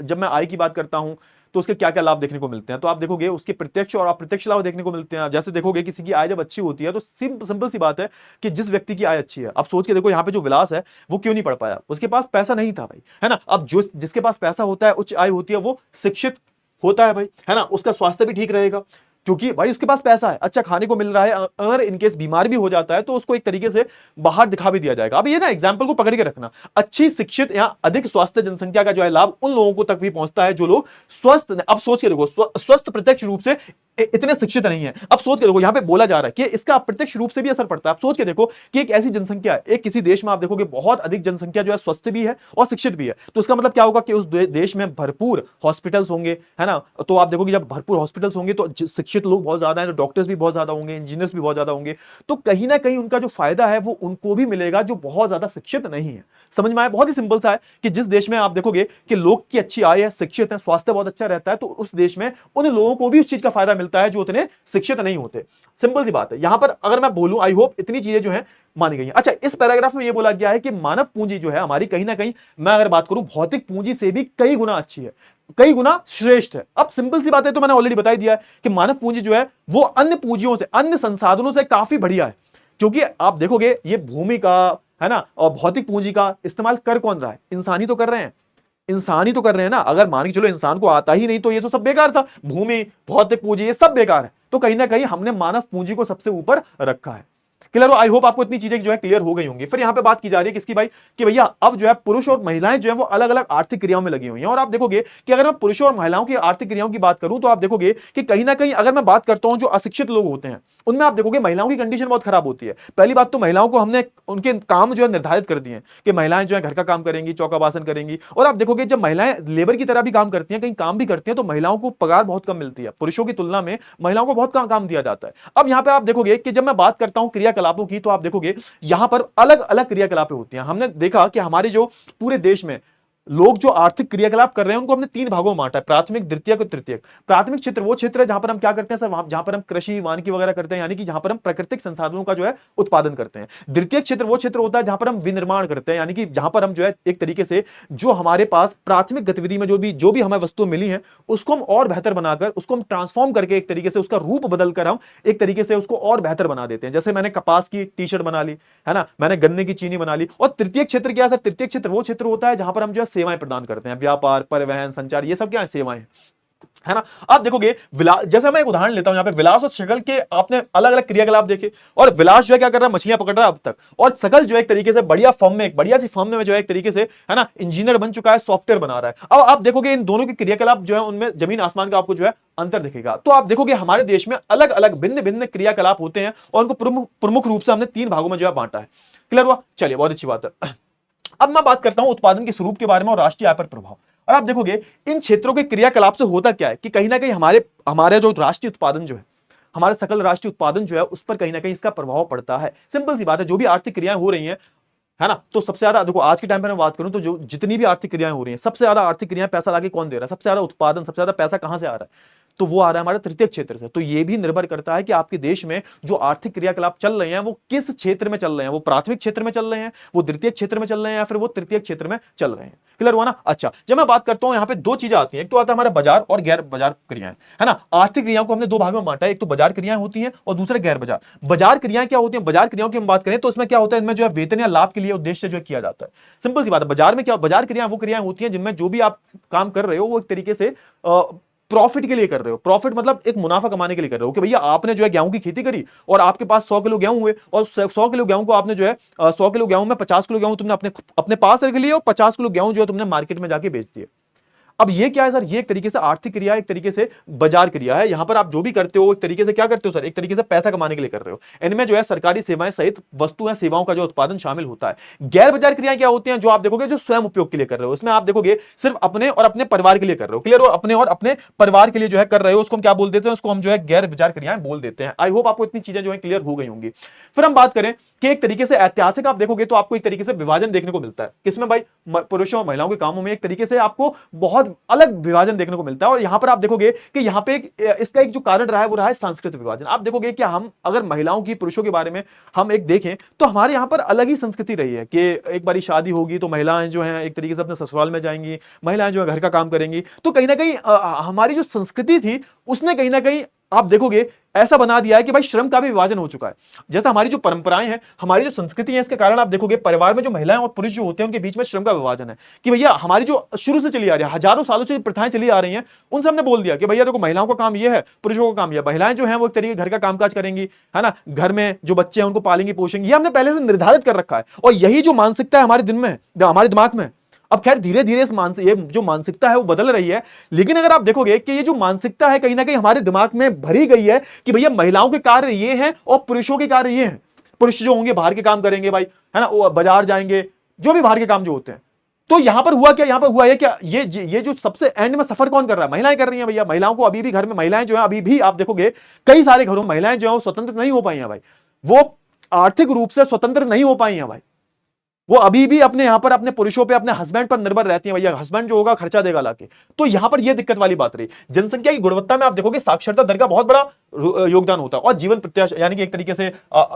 जब मैं आय की बात करता हूं, तो उसके क्या क्या लाभ देखने को मिलते हैं, तो आप देखोगे उसके प्रत्यक्ष और अप्रत्यक्ष लाभ देखने को मिलते हैं। जैसे देखोगे किसी की आय जब अच्छी होती है, तो सिंपल सी बात है कि जिस व्यक्ति की आय अच्छी है, अब सोच के देखो यहाँ पे जो विलास है वो क्यों नहीं पढ़ पाया, उसके पास पैसा नहीं था भाई, है ना। अब जो जिसके पास पैसा होता है, उच्च आय होती है, वो शिक्षित होता है भाई, है ना, उसका स्वास्थ्य भी ठीक रहेगा, क्योंकि भाई उसके पास पैसा है, अच्छा खाने को मिल रहा है। अगर इनकेस बीमार भी हो जाता है, तो उसको एक तरीके से बाहर दिखा भी दिया जाएगा। अब ये ना एग्जाम्पल को पकड़ के रखना, अच्छी शिक्षित या अधिक स्वास्थ्य जनसंख्या का जो है लाभ उन लोगों को तक भी पहुंचता है जो लोग स्वस्थ, अब सोच के देखो, स्वस्थ प्रत्यक्ष रूप से इतने शिक्षित नहीं है। अब सोच के देखो, यहां पे बोला जा रहा है कि इसका अप्रत्यक्ष रूप से भी असर पड़ता है। आप सोच के देखो कि एक ऐसी जनसंख्या है, एक किसी देश में आप देखोगे बहुत अधिक जनसंख्या जो है स्वस्थ भी है और शिक्षित भी है, तो इसका मतलब क्या होगा कि उस देश में भरपूर हॉस्पिटल्स होंगे, है ना। तो आप देखोगे जब भरपूर हॉस्पिटल्स होंगे, तो शिक्षित लोग बहुत ज्यादा है, तो डॉक्टर्स भी बहुत ज्यादा होंगे, इंजीनियर्स भी बहुत ज्यादा होंगे, तो कहीं ना कहीं उनका जो फायदा है वो उनको भी मिलेगा जो बहुत ज्यादा शिक्षित नहीं है। समझ में आया? बहुत ही सिंपल सा है कि जिस देश में आप देखोगे कि लोग की अच्छी आय है, शिक्षित है, स्वास्थ्य बहुत अच्छा रहता है, तो उस देश में उन लोगों को भी उस चीज का फायदा मिलता है जो उतने शिक्षित नहीं होते। सिंपल सी बात है। यहां पर अगर मैं बोलूं, आई होप इतनी चीजें जो है मानी गई हैं। अच्छा, इस पैराग्राफ में यह बोला गया है कि मानव पूंजी जो है हमारी, कहीं ना कहीं मैं अगर बात करूं, भौतिक पूंजी से भी कई गुना अच्छी है, कई गुना श्रेष्ठ है। अब सिंपल सी बात है, तो मैंने ऑलरेडी बता दिया है कि मानव पूंजी जो है वो अन्य पूंजियों से, अन्य संसाधनों से काफी बढ़िया है। क्योंकि आप देखोगे ये भूमि का, है ना, और भौतिक पूंजी का इस्तेमाल कर कौन रहा है? इंसान ही तो कर रहे हैं, इंसान ही तो कर रहे हैं ना। अगर मान के चलो इंसान को आता ही नहीं, तो ये तो सब बेकार था, भूमि, भौतिक पूंजी, ये सब बेकार है। तो कहीं ना कहीं हमने मानव पूंजी को सबसे ऊपर रखा है। क्लियर हो? आई होप आपको इतनी चीजें जो है क्लियर हो गई होंगी। फिर यहां पे बात की जा रही है किसकी भाई, कि भैया अब जो है पुरुष और महिलाएं जो है वो अलग अलग आर्थिक क्रियाओं में लगी हुई हैं। और आप देखोगे कि अगर मैं पुरुषों और महिलाओं की आर्थिक क्रियाओं की बात करूं, तो आप देखोगे कि कहीं ना कहीं अगर मैं बात करता हूं जो अशिक्षित लोग होते हैं, उनमें आप देखोगे महिलाओं की कंडीशन बहुत खराब होती है। पहली बात तो महिलाओं को हमने उनके काम जो है निर्धारित कर दिए हैं कि महिलाएं जो है घर का काम करेंगी, चौका बासन करेंगी। और आप देखोगे जब महिलाएं लेबर की तरह भी काम करती हैं, कहीं काम भी करती हैं, तो महिलाओं को पगार बहुत कम मिलती है, पुरुषों की तुलना में महिलाओं को बहुत काम दिया जाता है। अब यहां पर आप देखोगे कि जब मैं बात करता हूं क्रियाकलापों की, तो आप देखोगे यहां पर अलग अलग क्रियाकलापें होती हैं। हमने देखा कि हमारे जो पूरे देश में लोग जो आर्थिक क्रियाकलाप कर रहे हैं उनको हमने तीन भागों में बांटा है, प्राथमिक, द्वितीयक और तृतीयक। प्राथमिक क्षेत्र वो क्षेत्र है जहां पर हम क्या करते हैं सर, जहां पर हम कृषि वानिकी वगैरह करते हैं, यानी कि जहां पर हम प्राकृतिक संसाधनों का जो है उत्पादन करते हैं। द्वितीयक क्षेत्र वो क्षेत्र होता है जहां पर हम विनिर्माण करते हैं, यानी कि जहां पर हम जो है एक तरीके से जो हमारे पास प्राथमिक गतिविधि में जो भी हमें वस्तुएं मिली हैं उसको हम और बेहतर बनाकर, उसको हम ट्रांसफॉर्म करके एक तरीके से उसका रूप बदलकर हम एक तरीके से उसको और बेहतर बना देते हैं। जैसे मैंने कपास की टी शर्ट बना ली, है ना, मैंने गन्ने की चीनी बना ली। और तृतीय क्षेत्र क्या है सर, तृतीय क्षेत्र वो क्षेत्र होता है जहां पर हम जो है सेवाएं प्रदान करते हैं, व्यापार, परिवहन, संचार, ये सब क्या है, सेवाएं, है ना। आप देखोगे विलास, जैसे मैं एक उदाहरण लेता हूं यहां पे, विलास और शकल के आपने अलग अलग क्रियाकलाप देखे। और विलास जो है क्या कर रहा है, मछलियां पकड़ रहा है अब तक, और सकल जो है एक तरीके से बढ़िया फॉर्म में, एक बढ़िया सी फॉर्म में जो है एक तरीके से, है ना, इंजीनियर बन चुका है, सॉफ्टवेयर बना रहा है। अब आप देखोगे इन दोनों के क्रियाकलाप जो है उनमें जमीन आसमान का आपको जो है अंतर दिखेगा। तो आप देखोगे हमारे देश में अलग अलग भिन्न भिन्न क्रियाकलाप होते हैं और उनको प्रमुख रूप से हमने तीन भागों में जो है बांटा है। क्लियर हुआ? चलिए, बहुत अच्छी बात है। अब मैं बात करता हूं उत्पादन के स्वरूप के बारे में और राष्ट्रीय आय पर प्रभाव। और आप देखोगे इन क्षेत्रों के क्रियाकलाप से होता क्या है कि कहीं ना कहीं हमारे जो राष्ट्रीय उत्पादन जो है, हमारे सकल राष्ट्रीय उत्पादन जो है उस पर कहीं ना कहीं इसका प्रभाव पड़ता है। सिंपल सी बात है, जो भी आर्थिक क्रियाएं हो रही हैं, है ना, तो सबसे ज्यादा देखो आज के टाइम पर मैं बात करूं तो जो जितनी भी आर्थिक क्रियाएं हो रही हैं, सबसे ज्यादा आर्थिक क्रियाएं पैसा लाके कौन दे रहा है, सबसे ज्यादा उत्पादन, सबसे ज्यादा पैसा कहां से आ रहा है, तो वो आ रहा है हमारे तृतीय क्षेत्र से। तो ये भी निर्भर करता है कि आपके देश में जो आर्थिक क्रियाकलाप चल रहे हैं वो किस क्षेत्र में चल रहे हैं, वो प्राथमिक क्षेत्र में चल रहे हैं, वो द्वितीय क्षेत्र में चल रहे हैं, या फिर वो तृतीय क्षेत्र में चल रहे हैं। क्लियर हुआ ना? अच्छा, जब मैं बात करता हूं यहां पे दो चीजें आती हैं, एक तो आता है हमारा बाजार और गैर बाजार क्रियाएं, है ना। आर्थिक क्रियाओं को हमने दो भागों में बांटा है, एक तो बाजार क्रियाएं होती हैं और दूसरे गैर बाजार। बाजार क्रियाएं क्या होती हैं, बाजार क्रियाओं की हम बात करें तो इसमें क्या होता है, इनमें जो है वेतन या लाभ के लिए उद्देश्य जो किया जाता है। सिंपल सी बात है, बाजार में क्या, बाजार क्रियाएं वो क्रियाएं होती हैं जिनमें जो भी आप काम कर रहे हो वो एक तरीके से प्रॉफिट के लिए कर रहे हो। प्रॉफिट मतलब एक मुनाफा कमाने के लिए कर रहे हो कि भैया आपने जो है गेहूं की खेती करी और आपके पास 100 किलो गेहूं हुए, और 100 किलो गेहूं को आपने जो है 100 किलो गेहूं में 50 किलो गेहूं तुमने अपने पास रख लिए और 50 किलो गेहूं जो है तुमने मार्केट में जाके बेच दिए। अब ये क्या है सर, ये एक तरीके से आर्थिक क्रिया, एक तरीके से बाजार क्रिया है। यहां पर आप जो भी करते हो एक तरीके से क्या करते हो सर, एक तरीके से पैसा कमाने के लिए कर रहे हो। इनमें जो है सरकारी सेवाएं सहित वस्तुएं सेवाओं का जो उत्पादन शामिल होता है। गैर बाजार क्रियाएं क्या होती हैं, जो आप देखोगे जो स्वयं उपयोग के लिए कर रहे हो, इसमें आप देखोगे सिर्फ अपने और अपने परिवार के लिए कर रहे हो। क्लियर हो? अपने और अपने परिवार के लिए जो है कर रहे हो, उसको हम क्या बोल देते हैं, उसको हम जो है गैर बाजार क्रियाएं बोल देते हैं। आई होप आपको इतनी चीजें जो है क्लियर हो गई होंगी। फिर हम बात करें कि एक तरीके से ऐतिहासिक आप देखोगे तो आपको एक तरीके से विभाजन देखने को मिलता है, किसमें भाई, पुरुषों और महिलाओं के कामों में एक तरीके से आपको बहुत अलग विभाजन देखने को मिलता है। और यहां पर आप देखोगे कि यहां पे इसका एक जो कारण रहा है वो रहा है सांस्कृतिक विभाजन। आप देखोगे कि हम अगर महिलाओं की, पुरुषों के बारे में हम एक देखें तो हमारे यहां पर अलग ही संस्कृति रही है कि एक बारी शादी होगी तो महिलाएं जो हैं एक तरीके से अपने ससुराल में जाएंगी, महिलाएं जो है घर का काम करेंगी। तो कहीं ना कहीं हमारी जो संस्कृति थी उसने कहीं ना कहीं आप देखोगे ऐसा बना दिया है कि भाई श्रम का भी विभाजन हो चुका है। जैसा हमारी जो परंपराएं हैं, हमारी जो संस्कृति है, इसके कारण आप देखोगे परिवार में जो महिलाएं और पुरुष जो होते हैं उनके बीच में श्रम का विभाजन है कि भैया हमारी जो शुरू से चली आ रही है, हजारों सालों से प्रथाएं चली आ रही हैं, उनसे हमने बोल दिया कि भैया देखो महिलाओं का काम ये है, पुरुषों का काम यह। महिलाएं जो है वो एक तरीके घर का कामकाज करेंगी, है ना, घर में जो बच्चे हैं उनको पालेंगी पोषेंगी, ये हमने पहले से निर्धारित कर रखा है। और यही जो मानसिकता है हमारे दिन में, हमारे दिमाग में, अब खैर धीरे धीरे ये जो मानसिकता है वो बदल रही है। लेकिन अगर आप देखोगे कि ये जो मानसिकता है कहीं ना कहीं हमारे दिमाग में भरी गई है कि भैया महिलाओं के कार्य ये हैं और पुरुषों के कार्य ये हैं। पुरुष जो होंगे बाहर के काम करेंगे भाई, है ना, वो बाजार जाएंगे, जो भी बाहर के काम जो होते हैं। तो यहां पर हुआ क्या, यहां पर हुआ है क्या, ये जो सबसे एंड में सफर कौन कर रहा है, महिलाएं कर रही हैं भैया। महिलाओं को अभी भी घर में, महिलाएं जो है अभी भी आप देखोगे कई सारे घरों में महिलाएं जो है वो स्वतंत्र नहीं हो पाई हैं भाई, वो आर्थिक रूप से स्वतंत्र नहीं हो पाई हैं भाई। वो अभी भी अपने यहां पर अपने पुरुषों पे, अपने हस्बैंड पर निर्भर रहती है भैया, हस्बैंड जो होगा खर्चा देगा लाके। तो यहां पर यह दिक्कत वाली बात रही। जनसंख्या की गुणवत्ता में आप देखोगे साक्षरता दर का बहुत बड़ा योगदान होता है। और जीवन प्रत्याशा, यानी कि एक तरीके से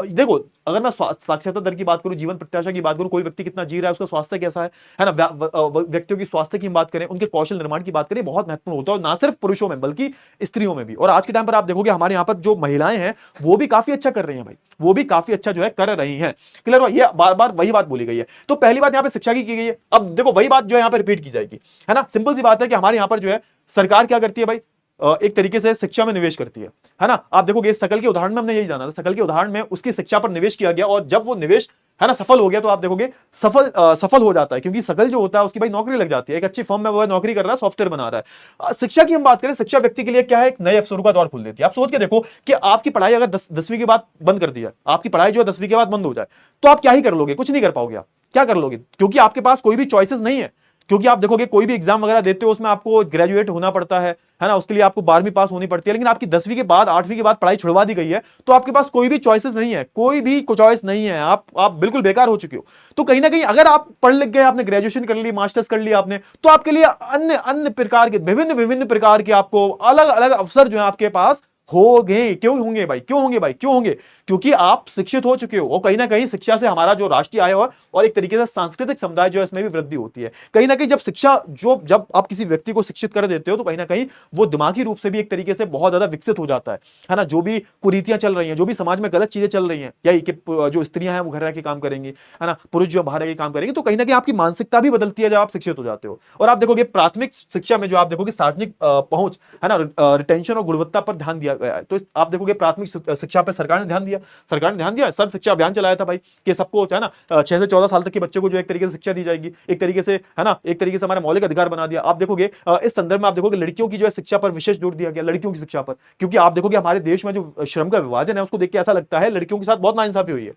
देखो अगर मैं साक्षरता दर की बात करूं, जीवन प्रत्याशा की बात करूं, कोई व्यक्ति कितना जी रहा है, उसका स्वास्थ्य कैसा है ना, व्यक्तियों की स्वास्थ्य की बात करें, उनके कौशल निर्माण की बात करें, बहुत महत्वपूर्ण होता है। और ना सिर्फ पुरुषों में बल्कि स्त्रियों में भी। और आज के टाइम पर आप देखोगे हमारे यहाँ पर जो महिलाएं हैं वो भी काफी अच्छा कर रही हैं भाई, वो भी काफी अच्छा जो है कर रही हैं। क्लियर हुआ? ये बार बार वही बात बोली गई है। तो पहली बात यहाँ पे शिक्षा की गई है। अब देखो वही बात जो है यहाँ पे रिपीट की जाएगी, है ना। सिंपल सी बात है कि हमारे यहाँ पर जो है सरकार क्या करती है भाई, एक तरीके से शिक्षा में निवेश करती है ना। आप देखोगे सकल के उदाहरण में हमने यही जाना था, सकल के उदाहरण में उसकी शिक्षा पर निवेश किया गया और जब वो निवेश, है ना, सफल हो गया तो आप देखोगे सफल हो जाता है, क्योंकि सकल जो होता है उसकी भाई नौकरी लग जाती है, एक अच्छी फर्म में वो नौकरी कर रहा है, सॉफ्टवेयर बना रहा है। शिक्षा की हम बात करें, शिक्षा व्यक्ति के लिए क्या है, एक नए अवसरों का द्वार खोल देती है। आप सोच के देखो कि आपकी पढ़ाई अगर 10वीं के बाद बंद कर दिया, आपकी पढ़ाई जो है 10वीं के बाद बंद हो जाए, तो आप क्या ही कर लोगे, कुछ नहीं कर पाओगे। आप क्या कर लोगे, क्योंकि आपके पास कोई भी चॉइसेस नहीं है, क्योंकि आप देखोगे कोई भी एग्जाम वगैरह देते हो उसमें आपको ग्रेजुएट होना पड़ता है ना, उसके लिए आपको 12वीं पास होनी पड़ती है, लेकिन आपकी 10वीं के बाद 8वीं के बाद पढ़ाई छुड़वा दी गई है, तो आपके पास कोई भी चॉइसेस नहीं है, कोई भी चॉइस नहीं है, आप बिल्कुल बेकार हो चुके हो। तो कहीं ना कहीं अगर आप पढ़ लिख गए, आपने ग्रेजुएशन कर ली, मास्टर्स कर लिया आपने, तो आपके लिए अन्य अन्य प्रकार के विभिन्न विभिन्न प्रकार के आपको अलग अलग अवसर जो है आपके पास हो गए। क्यों होंगे भाई, क्यों होंगे भाई, क्यों होंगे? क्योंकि आप शिक्षित हो चुके हो, और कहीं ना कहीं शिक्षा से हमारा जो राष्ट्रीय आय और एक तरीके से सांस्कृतिक समुदाय जो है इसमें भी वृद्धि होती है। कहीं ना कहीं जब शिक्षा जब आप किसी व्यक्ति को शिक्षित कर देते हो तो कहीं ना कहीं वो दिमागी रूप से भी एक तरीके से बहुत ज्यादा विकसित हो जाता है ना। जो भी कुरीतियां चल रही हैं, जो भी समाज में गलत चीजें चल रही हैं, यही कि जो स्त्रियां हैं वो घर रह के काम करेंगी, है ना, पुरुष जो बाहर रह के काम करेंगे, तो कहीं ना कहीं आपकी मानसिकता भी बदलती है जब आप शिक्षित हो जाते हो। और आप देखोगे प्राथमिक शिक्षा में जो आप देखोगे सार्वजनिक पहुंच, है ना, रिटेंशन और गुणवत्ता पर ध्यान दिया गया है। तो आप देखोगे प्राथमिक शिक्षा पर सरकार ने ध्यान दिया, सरकार ने ध्यान दिया, सर्व शिक्षा अभियान चलाया था भाई, कि सबको, है ना, 6 से 14 साल तक के बच्चे को जो एक तरीके से शिक्षा दी जाएगी, एक तरीके से, है ना, एक तरीके से हमारा मौलिक अधिकार बना दिया। आप देखोगे इस संदर्भ में आप देखोगे लड़कियों की जो है शिक्षा पर विशेष जोर दिया गया, लड़कियों की शिक्षा पर, क्योंकि आप देखोगे हमारे देश में जो श्रम का विभाजन है उसको देख के ऐसा लगता है लड़कियों के साथ बहुत नाइंसाफी हुई है।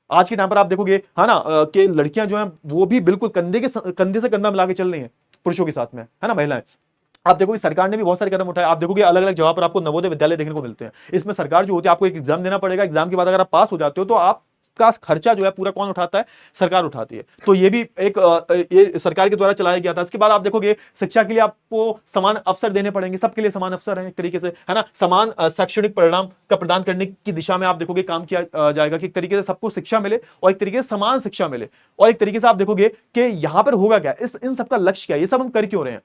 आज के टाइम पर आप देखोगे, है ना, कि लड़कियां जो हैं वो भी बिल्कुल कंधे से कंधा मिला के चल रही हैं पुरुषों के साथ में, है ना, महिलाएं। आप देखोगे सरकार ने भी बहुत सारे कदम उठाए। आप देखोगे अलग अलग जगह पर आपको नवोदय विद्यालय देखने को मिलते हैं। इसमें सरकार जो होती है, आपको एक एग्जाम देना पड़ेगा, एग्जाम के बाद अगर आप पास हो जाते हो तो आपका खर्चा जो है पूरा कौन उठाता है? सरकार उठाती है। तो ये भी एक ये सरकार के द्वारा चलाया गया था। इसके बाद आप देखोगे शिक्षा के लिए आपको समान अवसर देने पड़ेंगे, सबके लिए समान अवसर है एक तरीके से, है ना, समान शैक्षणिक परिणाम का प्रदान करने की दिशा में आप देखोगे काम किया जाएगा कि एक तरीके से सबको शिक्षा मिले और एक तरीके से समान शिक्षा मिले। और एक तरीके से आप देखोगे कि यहां पर होगा क्या, इन सबका लक्ष्य क्या है, ये सब हम कर क्यों रहे हैं?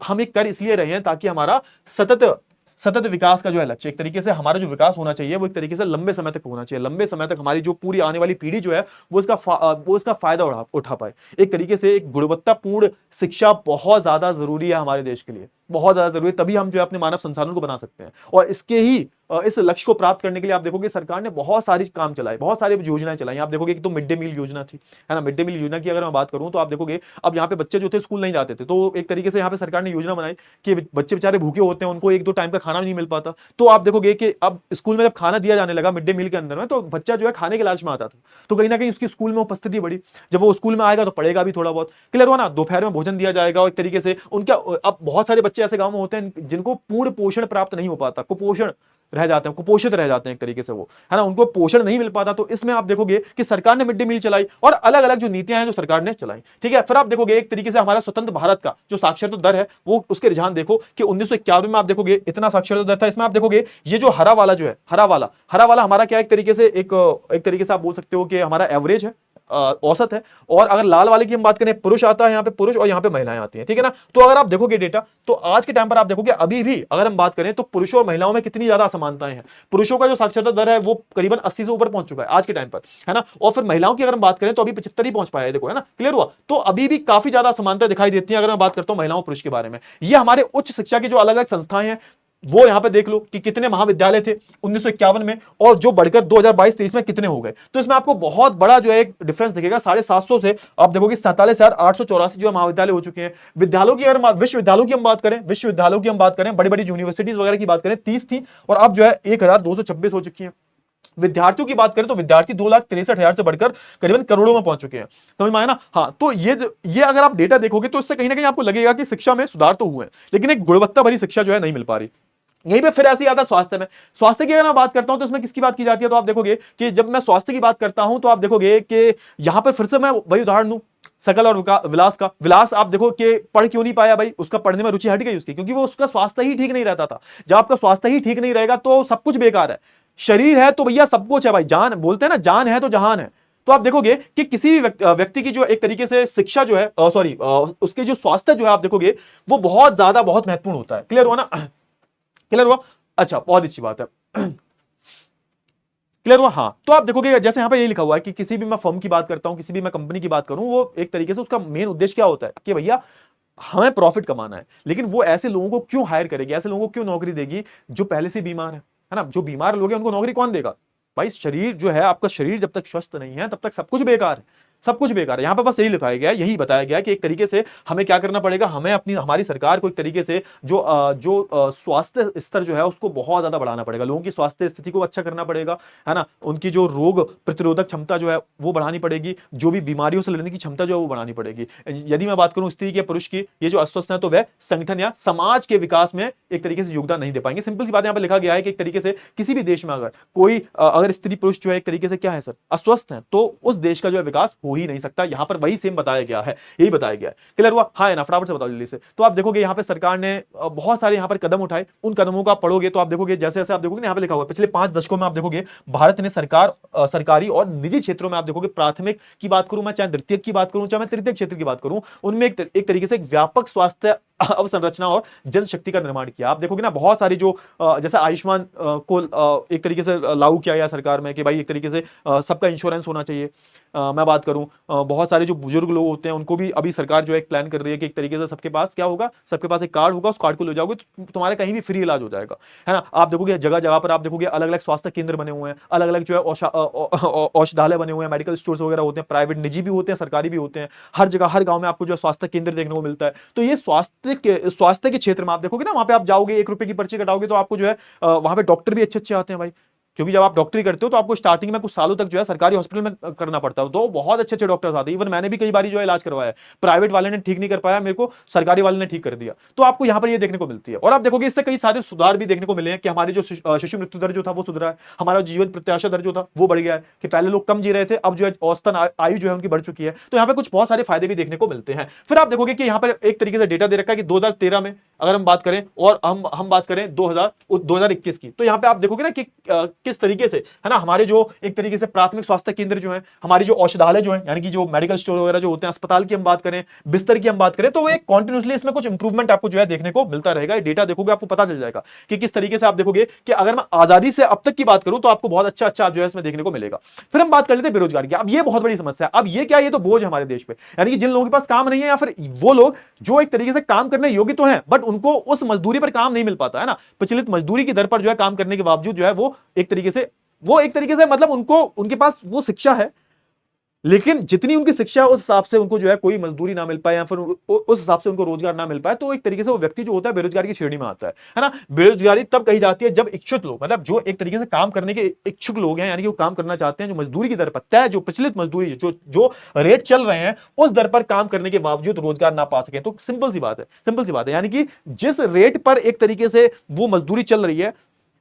हम एक कर इसलिए रहे हैं ताकि हमारा सतत सतत विकास का जो है लक्ष्य, एक तरीके से हमारा जो विकास होना चाहिए वो एक तरीके से लंबे समय तक होना चाहिए, लंबे समय तक हमारी जो पूरी आने वाली पीढ़ी जो है वो इसका फायदा उठा पाए। एक तरीके से एक गुणवत्तापूर्ण शिक्षा बहुत ज्यादा जरूरी है हमारे देश के लिए, बहुत ज्यादा जरूरी है, तभी हम जो है अपने मानव संसाधन को बना सकते हैं। और इसके ही इस लक्ष्य को प्राप्त करने के लिए आप देखोगे सरकार ने बहुत सारी काम चलाए, बहुत सारी योजनाएं चलाई। आप देखोगे कि तो मिड डे मील योजना थी, है ना, मिड डे मील योजना की अगर मैं बात करूं तो आप देखोगे अब यहाँ पे बच्चे जो थे स्कूल नहीं जाते थे, तो एक तरीके से यहाँ पे सरकार ने योजना बनाई कि बच्चे बेचारे भूखे होते हैं, उनको 1-2 टाइम का खाना नहीं मिल पाता। तो आप देखोगे कि अब स्कूल में जब खाना दिया जाने लगा मिड डे मील के अंदर में, तो बच्चा जो है खाने के लालच में आता था, तो कहीं ना कहीं उसकी स्कूल में उपस्थिति बढ़ी। जब वो स्कूल में आएगा तो पढ़ेगा भी थोड़ा बहुत, क्लियर हुआ ना। दोपहर में भोजन दिया जाएगा और एक तरीके से उनका, अब बहुत सारे बच्चे ऐसे गांव में होते हैं जिनको पूर्ण पोषण प्राप्त नहीं हो पाता, कुपोषण रह जाते हैं, कुपोषित रह जाते हैं एक तरीके से वो, है ना, उनको पोषण नहीं मिल पाता। तो इसमें आप देखोगे कि सरकार ने मिड डे मील चलाई और अलग अलग जो नीतियां हैं जो सरकार ने चलाई, ठीक है। फिर आप देखोगे एक तरीके से हमारा स्वतंत्र भारत का जो साक्षरता दर है वो, उसके रुझान देखो कि 1951 में आप देखोगे इतना साक्षरता दर था। इसमें आप देखोगे ये जो हरा वाला जो है, हरा वाला हमारा क्या एक तरीके से एक तरीके से आप बोल सकते हो कि हमारा एवरेज है, औसत है। और अगर लाल वाले की हम बात करें, पुरुष आता है यहाँ पे, पुरुष, और यहाँ पे महिलाएं आती हैं, ठीक है ना। तो अगर आप देखोगे डेटा, तो आज के टाइम पर आप देखोगे अभी भी अगर हम बात करें तो पुरुषों और महिलाओं में कितनी ज्यादा असमानताएं हैं। पुरुषों का जो साक्षरता दर है वो करीबन 80 से ऊपर पहुंच चुका है आज के टाइम पर, है ना। और फिर महिलाओं की अगर हम बात करें तो अभी 75 ही पहुंच पाया है, देखो, है ना, क्लियर हुआ। तो अभी भी काफी ज्यादा असमानता दिखाई देती है अगर मैं बात करता हूं महिलाओं पुरुष के बारे में। ये हमारे उच्च शिक्षा की जो अलग अलग संस्थाएं हैं वो यहां पे देख लो कि कितने महाविद्यालय थे 1951 में, और जो बढ़कर 2022-23 में कितने हो गए। तो इसमें आपको बहुत बड़ा जो है एक डिफरेंस दिखेगा। 750 से आप देखोगे 47,884 जो महाविद्यालय हो चुके हैं। विद्यालयों की अगर विश्वविद्यालयों की हम बात करें, बड़ी बड़ी यूनिवर्सिटीज वगैरह की बात करें, 30 थी, और अब जो है 1226 हो चुकी है। विद्यार्थियों की बात करें तो विद्यार्थी 2,63,000 से बढ़कर करीबन करोड़ों में पहुंच चुके हैं, समझ में आया ना। हाँ, तो ये अगर आप डेटा देखोगे तो इससे कहीं ना कहीं आपको लगेगा कि शिक्षा में सुधार तो हुए, लेकिन एक गुणवत्ता भरी शिक्षा जो है नहीं मिल पा रही। यहीं पे फिर ऐसे ही आता है स्वास्थ्य में। स्वास्थ्य की अगर मैं बात करता हूं तो इसमें किसकी बात की जाती है, तो आप देखोगे कि जब मैं स्वास्थ्य की बात करता हूं तो आप देखोगे कि यहां पर फिर से मैं वही उदाहरण दूं सकल और विलास का। विलास आप देखो कि पढ़ क्यों नहीं पाया भाई, उसका पढ़ने में रुचि हट गई उसकी, क्योंकि वो उसका स्वास्थ्य ही ठीक नहीं रहता था। जब आपका स्वास्थ्य ही ठीक नहीं रहेगा तो सब कुछ बेकार है। शरीर है तो भैया सब कुछ है भाई, जान बोलते हैं ना, जान है तो जहान है। तो आप देखोगे कि किसी भी व्यक्ति की जो एक तरीके से शिक्षा जो है, सॉरी, उसके जो स्वास्थ्य जो है आप देखोगे वो बहुत ज्यादा बहुत महत्वपूर्ण होता है। क्लियर हुआ ना, क्लियर हुआ, अच्छा, बहुत अच्छी बात है, क्लियर हुआ। हाँ, तो आप देखोगे जैसे यहां पे ये लिखा हुआ है कि किसी भी मैं फर्म की बात करता हूं, किसी भी मैं कंपनी की बात करूं, वो एक तरीके से उसका मेन उद्देश्य क्या होता है कि भैया हमें प्रॉफिट कमाना है। लेकिन वो ऐसे लोगों को क्यों हायर करेगी, ऐसे लोगों को क्यों नौकरी देगी जो पहले से बीमार है ना। जो बीमार लोग हैं उनको नौकरी कौन देगा भाई? शरीर जो है आपका, शरीर जब तक स्वस्थ नहीं है तब तक सब कुछ बेकार है, सब कुछ बेकार है। यहां पर बस यही लिखाया गया है, यही बताया गया है कि एक तरीके से हमें क्या करना पड़ेगा, हमें अपनी हमारी सरकार को एक तरीके से जो स्वास्थ्य स्तर जो है उसको बहुत ज्यादा बढ़ाना पड़ेगा, लोगों की स्वास्थ्य स्थिति को अच्छा करना पड़ेगा, है ना, उनकी जो रोग प्रतिरोधक क्षमता जो है वो बढ़ानी पड़ेगी, जो भी बीमारियों से लड़ने की क्षमता जो है वो बढ़ानी पड़ेगी। यदि मैं बात करूं स्त्री के पुरुष की, ये जो अस्वस्थ है तो वह संगठन या समाज के विकास में एक तरीके से योगदान नहीं दे पाएंगे। सिंपल सी बात यहां पर लिखा गया है कि एक तरीके से किसी भी देश में अगर कोई अगर स्त्री पुरुष जो है एक तरीके से क्या है सर, अस्वस्थ है, तो उस देश का जो है विकास हो ही नहीं सकता। यहां पर वही सेम बताया गया है, यही बताया गया है। क्लियर हुआ? हाँ है ना? फटाफट से बताओ जल्दी से। तो आप देखोगे यहां पे सरकार ने बहुत सारे यहां पर कदम उठाए, उन कदमों को आप पढ़ोगे तो आप देखोगे जैसे जैसे आप देखोगे ना, यहां पे लिखा हुआ है पिछले 5 दशकों में आप देखोगे भारत ने सरकारी और निजी क्षेत्रों में आप देखोगे, प्राथमिक की बात करूं मैं, चाहे द्वितीयक की बात करूं, चाहे मैं तृतीयक क्षेत्र की बात करूं, उनमें एक तरीके से एक व्यापक स्वास्थ्य अवसंरचना और जनशक्ति का निर्माण किया। आप देखोगे ना बहुत सारी जो जैसे आयुष्मान को एक तरीके से लागू किया गया सरकार में कि भाई एक तरीके से सबका इंश्योरेंस होना चाहिए। मैं बात करूं बहुत सारे जो बुजुर्ग लोग होते हैं उनको भी अभी सरकार जो है एक प्लान कर रही है कि एक तरीके से सबके पास क्या होगा, सबके पास एक कार्ड होगा, उस कार्ड को ले जाओगे तो तुम्हारे कहीं भी फ्री इलाज हो जाएगा, है ना। आप देखोगे जगह जगह पर आप देखोगे अलग अलग स्वास्थ्य केंद्र बने हुए हैं, अलग अलग जो है औषधालय बने हुए हैं, मेडिकल स्टोर्स वगैरह होते हैं, प्राइवेट निजी भी होते हैं, सरकारी भी होते हैं। हर जगह हर गांव में आपको जो स्वास्थ्य केंद्र देखने को मिलता है। तो ये स्वास्थ्य के क्षेत्र में आप देखोगे ना, वहां पे आप जाओगे 1 रुपए की पर्ची कटाओगे तो आपको जो है वहां पे डॉक्टर भी अच्छे अच्छे आते हैं भाई, क्योंकि जब आप डॉक्टरी करते हो तो आपको स्टार्टिंग में कुछ सालों तक जो है सरकारी हॉस्पिटल में करना पड़ता है, तो बहुत अच्छे अच्छे डॉक्टर्स आते हैं। इवन मैंने भी कई बार जो है इलाज करवाया है, प्राइवेट वाले ने ठीक नहीं कर पाया मेरे को, सरकारी वाले ने ठीक कर दिया। तो आपको यहां पर ये देखने को मिलती है। और आप देखोगे इससे कई सारे सुधार भी देखने को मिले हैं कि हमारी जो शिशु मृत्यु दर जो था वो सुधरा है, हमारा जीवन प्रत्याशा दर जो था वो बढ़ गया है, कि पहले लोग कम जी रहे थे, अब जो है औसतन आयु जो है उनकी बढ़ चुकी है। तो यहाँ पे कुछ बहुत सारे फायदे भी देखने को मिलते हैं। फिर आप देखोगे कि यहाँ पर एक तरीके से डेटा दे रखा है कि 2013 में अगर हम बात करें और हम बात करें 2021 की, तो यहाँ पे आप देखोगे ना कि किस तरीके से, है ना, हमारे जो एक तरीके से प्राथमिक स्वास्थ्य केंद्र जो है, हमारी जो औषधालय जो है, यानी कि जो मेडिकल स्टोर वगैरह जो होते हैं, अस्पताल की हम बात करें, बिस्तर की हम बात करें, तो वो एक कॉन्टिन्यूसली इसमें कुछ इंप्रूवमेंट आपको जो है देखने को मिलता रहेगा। ये डेटा देखोगे आपको पता चल जाएगा कि किस तरीके से आप देखोगे कि अगर मैं आजादी से अब तक की बात करूं तो आपको बहुत अच्छा अच्छा जो है इसमें देखने को मिलेगा। फिर हम बात कर लेते हैं बेरोजगारी की। अब ये बहुत बड़ी समस्या है। अब ये क्या, ये तो बोझ है हमारे देश पे, यानी कि जिन लोगों के पास काम नहीं है, या फिर वो लोग जो एक तरीके से काम करने योग्य तो हैं बट उनको उस मजदूरी पर काम नहीं मिल पाता, है ना, प्रचलित मजदूरी की दर पर जो है काम करने के बावजूद जो है वो एक तरीके से मतलब उनको, उनके पास वो शिक्षा है लेकिन जितनी उनकी शिक्षा है उस हिसाब से उनको जो है कोई मजदूरी ना मिल पाए, या फिर उस हिसाब से उनको रोजगार ना मिल पाए, तो एक तरीके से वो व्यक्ति जो होता है बेरोजगारी की श्रेणी में आता है ना। बेरोजगारी तब कही जाती है जब इच्छुक लोग, मतलब जो एक तरीके से काम करने के इच्छुक लोग हैं, यानी कि वो काम करना चाहते हैं, जो मजदूरी की दर पर तय जो प्रचलित मजदूरी जो रेट चल रहे हैं उस दर पर काम करने के बावजूद रोजगार ना पा सके। तो सिंपल सी बात है, यानी कि जिस रेट पर एक तरीके से वो मजदूरी चल रही है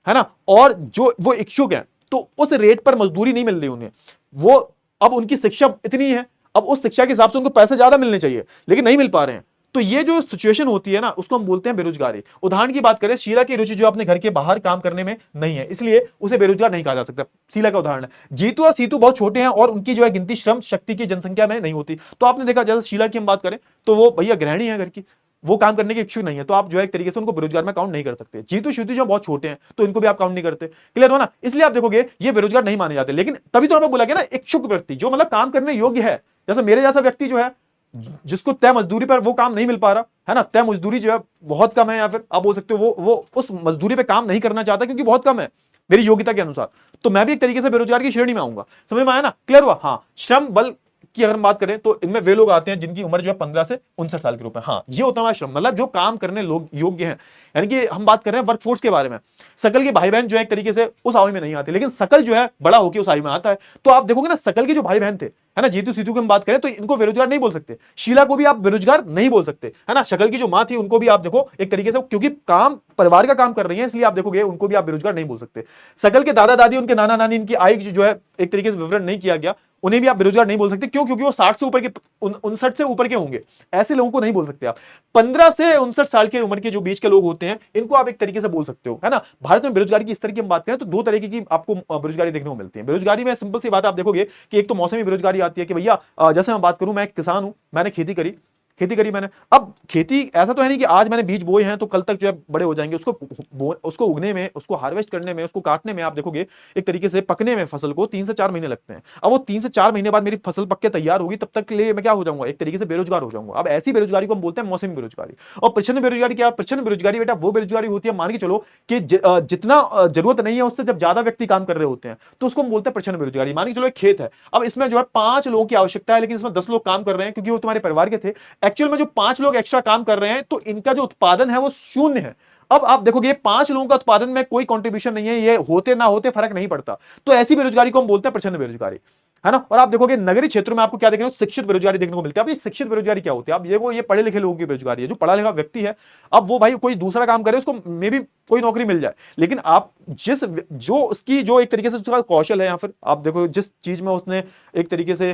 ना, और जो वो इच्छुक है तो उस रेट पर मजदूरी नहीं मिल रही उन्हें, वो अब उनकी शिक्षा इतनी है, अब उस शिक्षा के हिसाब से उनको पैसे ज्यादा मिलने चाहिए लेकिन नहीं मिल पा रहे हैं। तो ये जो सिचुएशन होती है ना, उसको हम बोलते हैं बेरोजगारी। उदाहरण की बात करें, शीला की रुचि जो अपने घर के बाहर काम करने में नहीं है, इसलिए उसे बेरोजगार नहीं कहा जा सकता। शीला का उदाहरण है। जीतू और सीतू बहुत छोटे हैं और उनकी जो है गिनती श्रम शक्ति की जनसंख्या में नहीं होती। तो आपने देखा जैसे शीला की हम बात करें तो वो भैया गृहिणी है घर की, वो काम करने के इच्छुक नहीं है, तो आप जो है एक तरीके से उनको बेरोजगार में काउंट नहीं कर सकते। जीतू शितू जो बहुत छोटे हैं तो इनको भी आप काउंट नहीं करते। क्लियर हो ना? इसलिए आप देखोगे ये बेरोजगार नहीं माने जाते। लेकिन तभी तो हमें बोला गया ना, इच्छुक व्यक्ति जो मतलब काम करने योग्य है, जैसे मेरे जैसा व्यक्ति जो है जिसको तय मजदूरी पर वो काम नहीं मिल पा रहा है ना, तय मजदूरी जो है बहुत कम है, या फिर आप बोल सकते हो वो उस मजदूरी पे काम नहीं करना चाहता क्योंकि बहुत कम है मेरी योग्यता के अनुसार, तो मैं भी एक तरीके से बेरोजगार की श्रेणी में आऊंगा। समझ में आया ना? क्लियर हुआ? हाँ। श्रम बल की अगर हम बात करें तो इनमें वे लोग आते हैं जिनकी उम्र जो है 15 से 59 साल के रूप में। हाँ, ये होता है श्रम, मतलब जो काम करने लोग योग्य हैं, यानी कि हम बात कर रहे हैं वर्कफोर्स के बारे में। सकल के भाई बहन जो है एक तरीके से उस आयु में नहीं आते, लेकिन सकल जो है बड़ा होकर उस आयु में आता है। तो आप देखोगे ना, सकल के जो भाई बहन थे, है ना, जीतू सीतू की हम बात करें तो इनको बेरोजगार नहीं बोल सकते, शीला को भी आप बेरोजगार नहीं बोल सकते, है ना। शकल की जो मां थी उनको भी आप देखो एक तरीके से, क्योंकि काम परिवार का काम कर रही है, इसलिए आप देखोगे उनको भी आप बेरोजगार नहीं बोल सकते। सकल के दादा दादी, उनके नाना नानी, इनकी आयु जो है एक तरीके से विवरण नहीं किया गया, उन्हें भी आप बेरोजगार नहीं बोल सकते। क्यों? क्योंकि वो 60 से ऊपर के 59 से ऊपर के होंगे, ऐसे लोगों को नहीं बोल सकते आप। 15 से 59 साल की उम्र के जो बीच के लोग होते हैं इनको आप एक तरीके से बोल सकते हो, है ना। भारत में बेरोजगारी की स्तर की हम बात करें तो 2 तरीके की आपको बेरोजगारी देखने को मिलती है। बेरोजगारी में सिंपल सी बात आप देखोगे कि एक तो मौसमी बेरोजगारी आती है कि भैया जैसे मैं बात करूं, मैं एक किसान हूं, मैंने खेती करी, खेती करी मैंने। अब खेती ऐसा तो है नहीं कि आज मैंने बीज बोए हैं तो कल तक जो है बड़े हो जाएंगे। उसको उगने में, उसको हार्वेस्ट करने में, उसको काटने में आप देखोगे एक तरीके से पकने में फसल को 3 से 4 महीने लगते हैं। अब वो 3 से 4 महीने बाद मेरी फसल पक के तैयार होगी, तब तक के लिए मैं क्या हो जाऊंगा, एक तरीके से बेरोजगार हो जाऊंगा। अब ऐसी बेरोजगारी को हम बोलते हैं मौसमी बेरोजगारी। और प्रचंड बेरोजगारी क्या? प्रचंड बेरोजगारी बेटा वो बेरोजगारी होती है, मान के चलो कि जितना जरूरत नहीं है उससे जब ज्यादा व्यक्ति काम कर रहे होते हैं तो उसको हम बोलते हैं प्रचंड बेरोजगारी। मान के चलो एक खेत है, अब इसमें जो है 5 लोगों की आवश्यकता है, लेकिन इसमें 10 लोग काम कर रहे हैं क्योंकि वो तुम्हारे परिवार के थे। एक्चुअल में जो 5 लोग एक्स्ट्रा काम कर रहे हैं तो इनका जो उत्पादन है वो शून्य है। अब आप देखोगे 5 लोगों का उत्पादन में कोई कंट्रीब्यूशन नहीं है, ये होते ना होते फर्क नहीं पड़ता। तो ऐसी बेरोजगारी को हम बोलते हैं प्रचंड बेरोजगारी, है ना। और आप देखोगे नगरीय क्षेत्रों में आपको क्या देखने को, शिक्षित बेरोजगारी देखने को मिलती है। अब ये शिक्षित बेरोजगारी क्या होती है? अब ये पढ़े लिखे लोगों की बेरोजगारी है। जो पढ़ा लिखा व्यक्ति है, अब वो भाई कोई दूसरा काम करे, उसको मे भी कोई नौकरी मिल जाए, लेकिन आप जो उसकी जो एक तरीके से उसका कौशल है, या फिर आप देखो जिस चीज में उसने एक तरीके से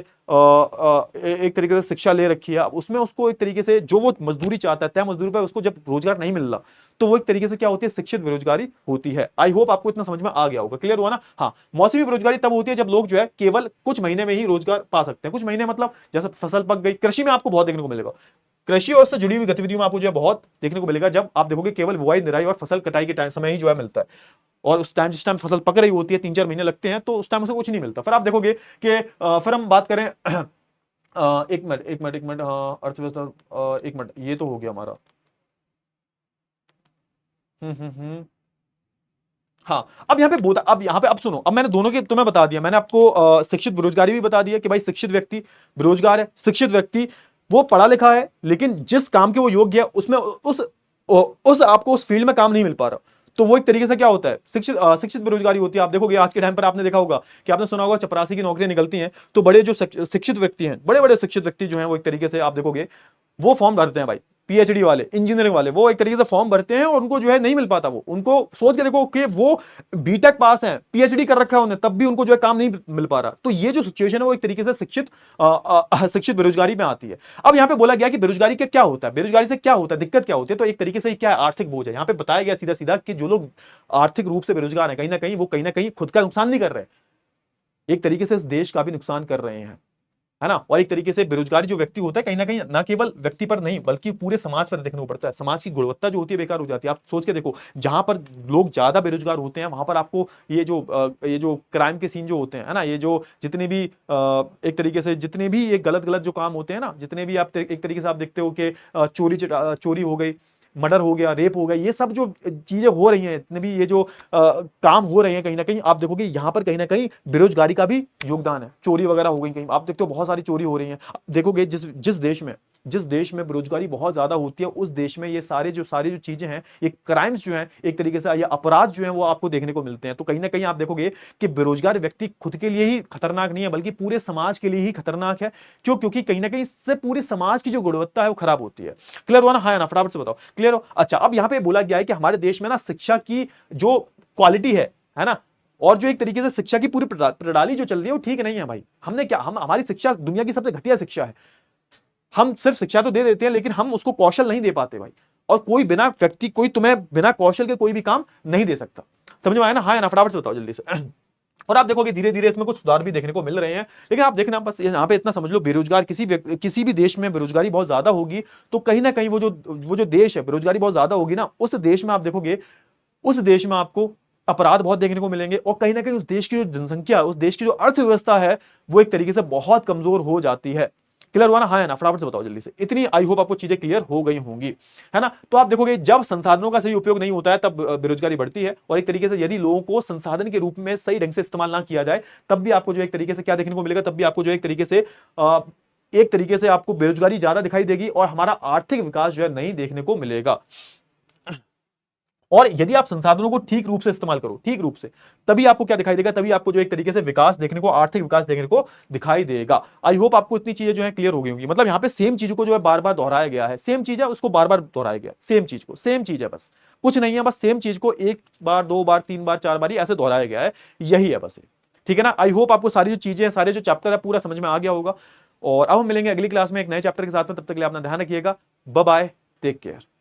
शिक्षा ले रखी है, उसमें उसको एक तरीके से जो वो मजदूरी चाहता है, तय मजदूरी पर उसको जब रोजगार नहीं मिल रहा, तो वो एक तरीके से क्या होती है, शिक्षित बेरोजगारी होती है। आई होप आपको इतना समझ में आ गया होगा, क्लियर हुआ ना। हाँ, मौसमी बेरोजगारी तब होती है जब लोग जो है केवल कुछ महीने में ही रोजगार पा सकते हैं। कुछ महीने मतलब जैसे फसल पक गई, कृषि में आपको बहुत देखने को मिलेगा। कृषि और से जुड़ी हुई गतिविधियों में आपको जो है बहुत देखने को मिलेगा, जब आप देखोगे केवल बुआई, निराई और फसल कटाई के टाइम समय ही जो है मिलता है। और उस टाइम जिस टाइम फसल पक रही होती है, 3-4 महीने लगते हैं, तो उस टाइम उसे कुछ नहीं मिलता। फिर आप देखोगे कि फिर हम बात करें एक मिनट अर्थव्यवस्था, एक मिनट, ये तो हो गया हमारा। हाँ, अब यहाँ पे बोता, अब यहाँ पे अब सुनो, अब मैंने दोनों के तुम्हें बता दिया। मैंने आपको शिक्षित बेरोजगारी भी बता दिया कि भाई शिक्षित व्यक्ति बेरोजगार है। शिक्षित व्यक्ति वो पढ़ा लिखा है, लेकिन जिस काम के वो योग्य है उसमें उस आपको उस फील्ड में काम नहीं मिल पा रहा, तो वो एक तरीके से क्या होता है, शिक्षित बेरोजगारी होती है। आप देखोगे आज के टाइम पर आपने देखा होगा कि आपने सुना होगा चपरासी की नौकरियां निकलती हैं, तो बड़े जो शिक्षित व्यक्ति हैं, बड़े बड़े शिक्षित व्यक्ति जो हैं, वो एक तरीके से आप देखोगे वो फॉर्म भरते हैं भाई, पीएचडी वाले, इंजीनियरिंग वाले, वो एक तरीके से फॉर्म भरते हैं और उनको जो है नहीं मिल पाता। वो उनको सोच के देखो कि वो बीटेक पास हैं, पीएचडी कर रखा है उन्हें, तब भी उनको जो है काम नहीं मिल पा रहा। तो ये जो सिचुएशन है वो एक तरीके से शिक्षित बेरोजगारी में आती है। अब यहाँ पे बोला गया कि बेरोजगारी का क्या होता है, बेरोजगारी से क्या होता है, दिक्कत क्या होती है, तो एक तरीके से क्या है, आर्थिक बोझ है। यहाँ पे बताया गया सीधा सीधा कि जो लोग आर्थिक रूप से बेरोजगार है, कहीं ना कहीं वो कहीं ना कहीं खुद का नुकसान नहीं कर रहे, एक तरीके से इस देश का भी नुकसान कर रहे हैं, है ना। और एक तरीके से बेरोजगारी जो व्यक्ति होता है, कहीं ना कहीं ना केवल व्यक्ति पर नहीं बल्कि पूरे समाज पर देखने को पड़ता है। समाज की गुणवत्ता जो होती है बेकार हो जाती है। आप सोच के देखो, जहां पर लोग ज्यादा बेरोजगार होते हैं वहां पर आपको ये जो क्राइम के सीन जो होते हैं, है ना, ये जो जितने भी एक तरीके से जितने भी ये गलत गलत जो काम होते हैं ना, जितने भी आप एक तरीके से आप देखते हो कि चोरी हो गई, मर्डर हो गया, रेप हो गया, ये सब जो चीजें हो रही हैं, इतने भी ये जो काम हो रहे हैं, कहीं ना कहीं आप देखोगे यहाँ पर कहीं ना कहीं बेरोजगारी का भी योगदान है। चोरी वगैरह हो गई, कहीं आप देखते हो बहुत सारी चोरी हो रही है। देखोगे जिस देश में बेरोजगारी बहुत ज्यादा होती है, उस देश में ये सारी जो चीजें हैं, ये क्राइम्स जो हैं, एक तरीके से ये अपराध जो हैं वो आपको देखने को मिलते हैं। तो कहीं ना कहीं आप देखोगे कि बेरोजगार व्यक्ति खुद के लिए ही खतरनाक नहीं है बल्कि पूरे समाज के लिए ही खतरनाक है। क्यों? क्योंकि कहीं ना कहीं इससे पूरे समाज की जो गुणवत्ता है वो खराब होती है। क्लियर हुआ ना? हाँ ना, फटाफट से बताओ, क्लियर हो? अच्छा, अब यहाँ पे बोला गया है कि हमारे देश में ना शिक्षा की जो क्वालिटी है ना, और जो एक तरीके से शिक्षा की पूरी प्रणाली जो चल रही है वो ठीक नहीं है भाई। हमने क्या, हमारी शिक्षा दुनिया की सबसे घटिया शिक्षा है। हम सिर्फ शिक्षा तो दे देते हैं, लेकिन हम उसको कौशल नहीं दे पाते भाई। और कोई तुम्हें बिना कौशल के कोई भी काम नहीं दे सकता। समझ में आया ना? हाँ या ना, फटाफट से बताओ जल्दी से। और आप देखोगे धीरे धीरे इसमें कुछ सुधार भी देखने को मिल रहे हैं। लेकिन आप देखना, बस यहाँ पे इतना समझ लो, बेरोजगार किसी भी देश में बेरोजगारी बहुत ज्यादा होगी तो कहीं ना कहीं वो जो देश है, बेरोजगारी बहुत ज्यादा होगी ना, उस देश में आप देखोगे, उस देश में आपको अपराध बहुत देखने को मिलेंगे। और कहीं ना कहीं उस देश की जो जनसंख्या, उस देश की जो अर्थव्यवस्था है, वो एक तरीके से बहुत कमजोर हो जाती है। क्लियर हुआ ना? हाँ है ना, फटाफट से बताओ जल्दी से। इतनी आई होप आपको चीजें क्लियर हो गई होंगी, है ना। तो आप देखोगे जब संसाधनों का सही उपयोग नहीं होता है तब बेरोजगारी बढ़ती है। और एक तरीके से यदि लोगों को संसाधन के रूप में सही ढंग से इस्तेमाल ना किया जाए, तब भी आपको जो एक तरीके से क्या देखने को मिलेगा, तब भी आपको जो एक तरीके से आपको बेरोजगारी ज्यादा दिखाई देगी और हमारा आर्थिक विकास जो है नहीं देखने को मिलेगा। और यदि आप संसाधनों को ठीक रूप से इस्तेमाल करो, ठीक रूप से, तभी आपको क्या दिखाई देगा, तभी आपको जो एक तरीके से विकास देखने को, आर्थिक विकास देखने को दिखाई देगा। आई होप आपको इतनी चीजें जो है क्लियर हो गई होंगी। मतलब यहाँ पे सेम चीज को जो है बार बार दोहराया गया है, सेम चीज है उसको बार बार दोहराया गया, सेम चीज है, बस कुछ नहीं है, बस सेम चीज को 1 बार 2 बार 3 बार 4 बार ऐसे दोहराया गया है, यही है बस। ठीक है ना? आई होप आपको सारी जो चीजें हैं, सारे जो चैप्टर है, पूरा समझ में आ गया होगा। और अब हम मिलेंगे अगली क्लास में एक नए चैप्टर के साथ में। तब तक के लिए अपना ध्यान रखिएगा। Bye bye, take care.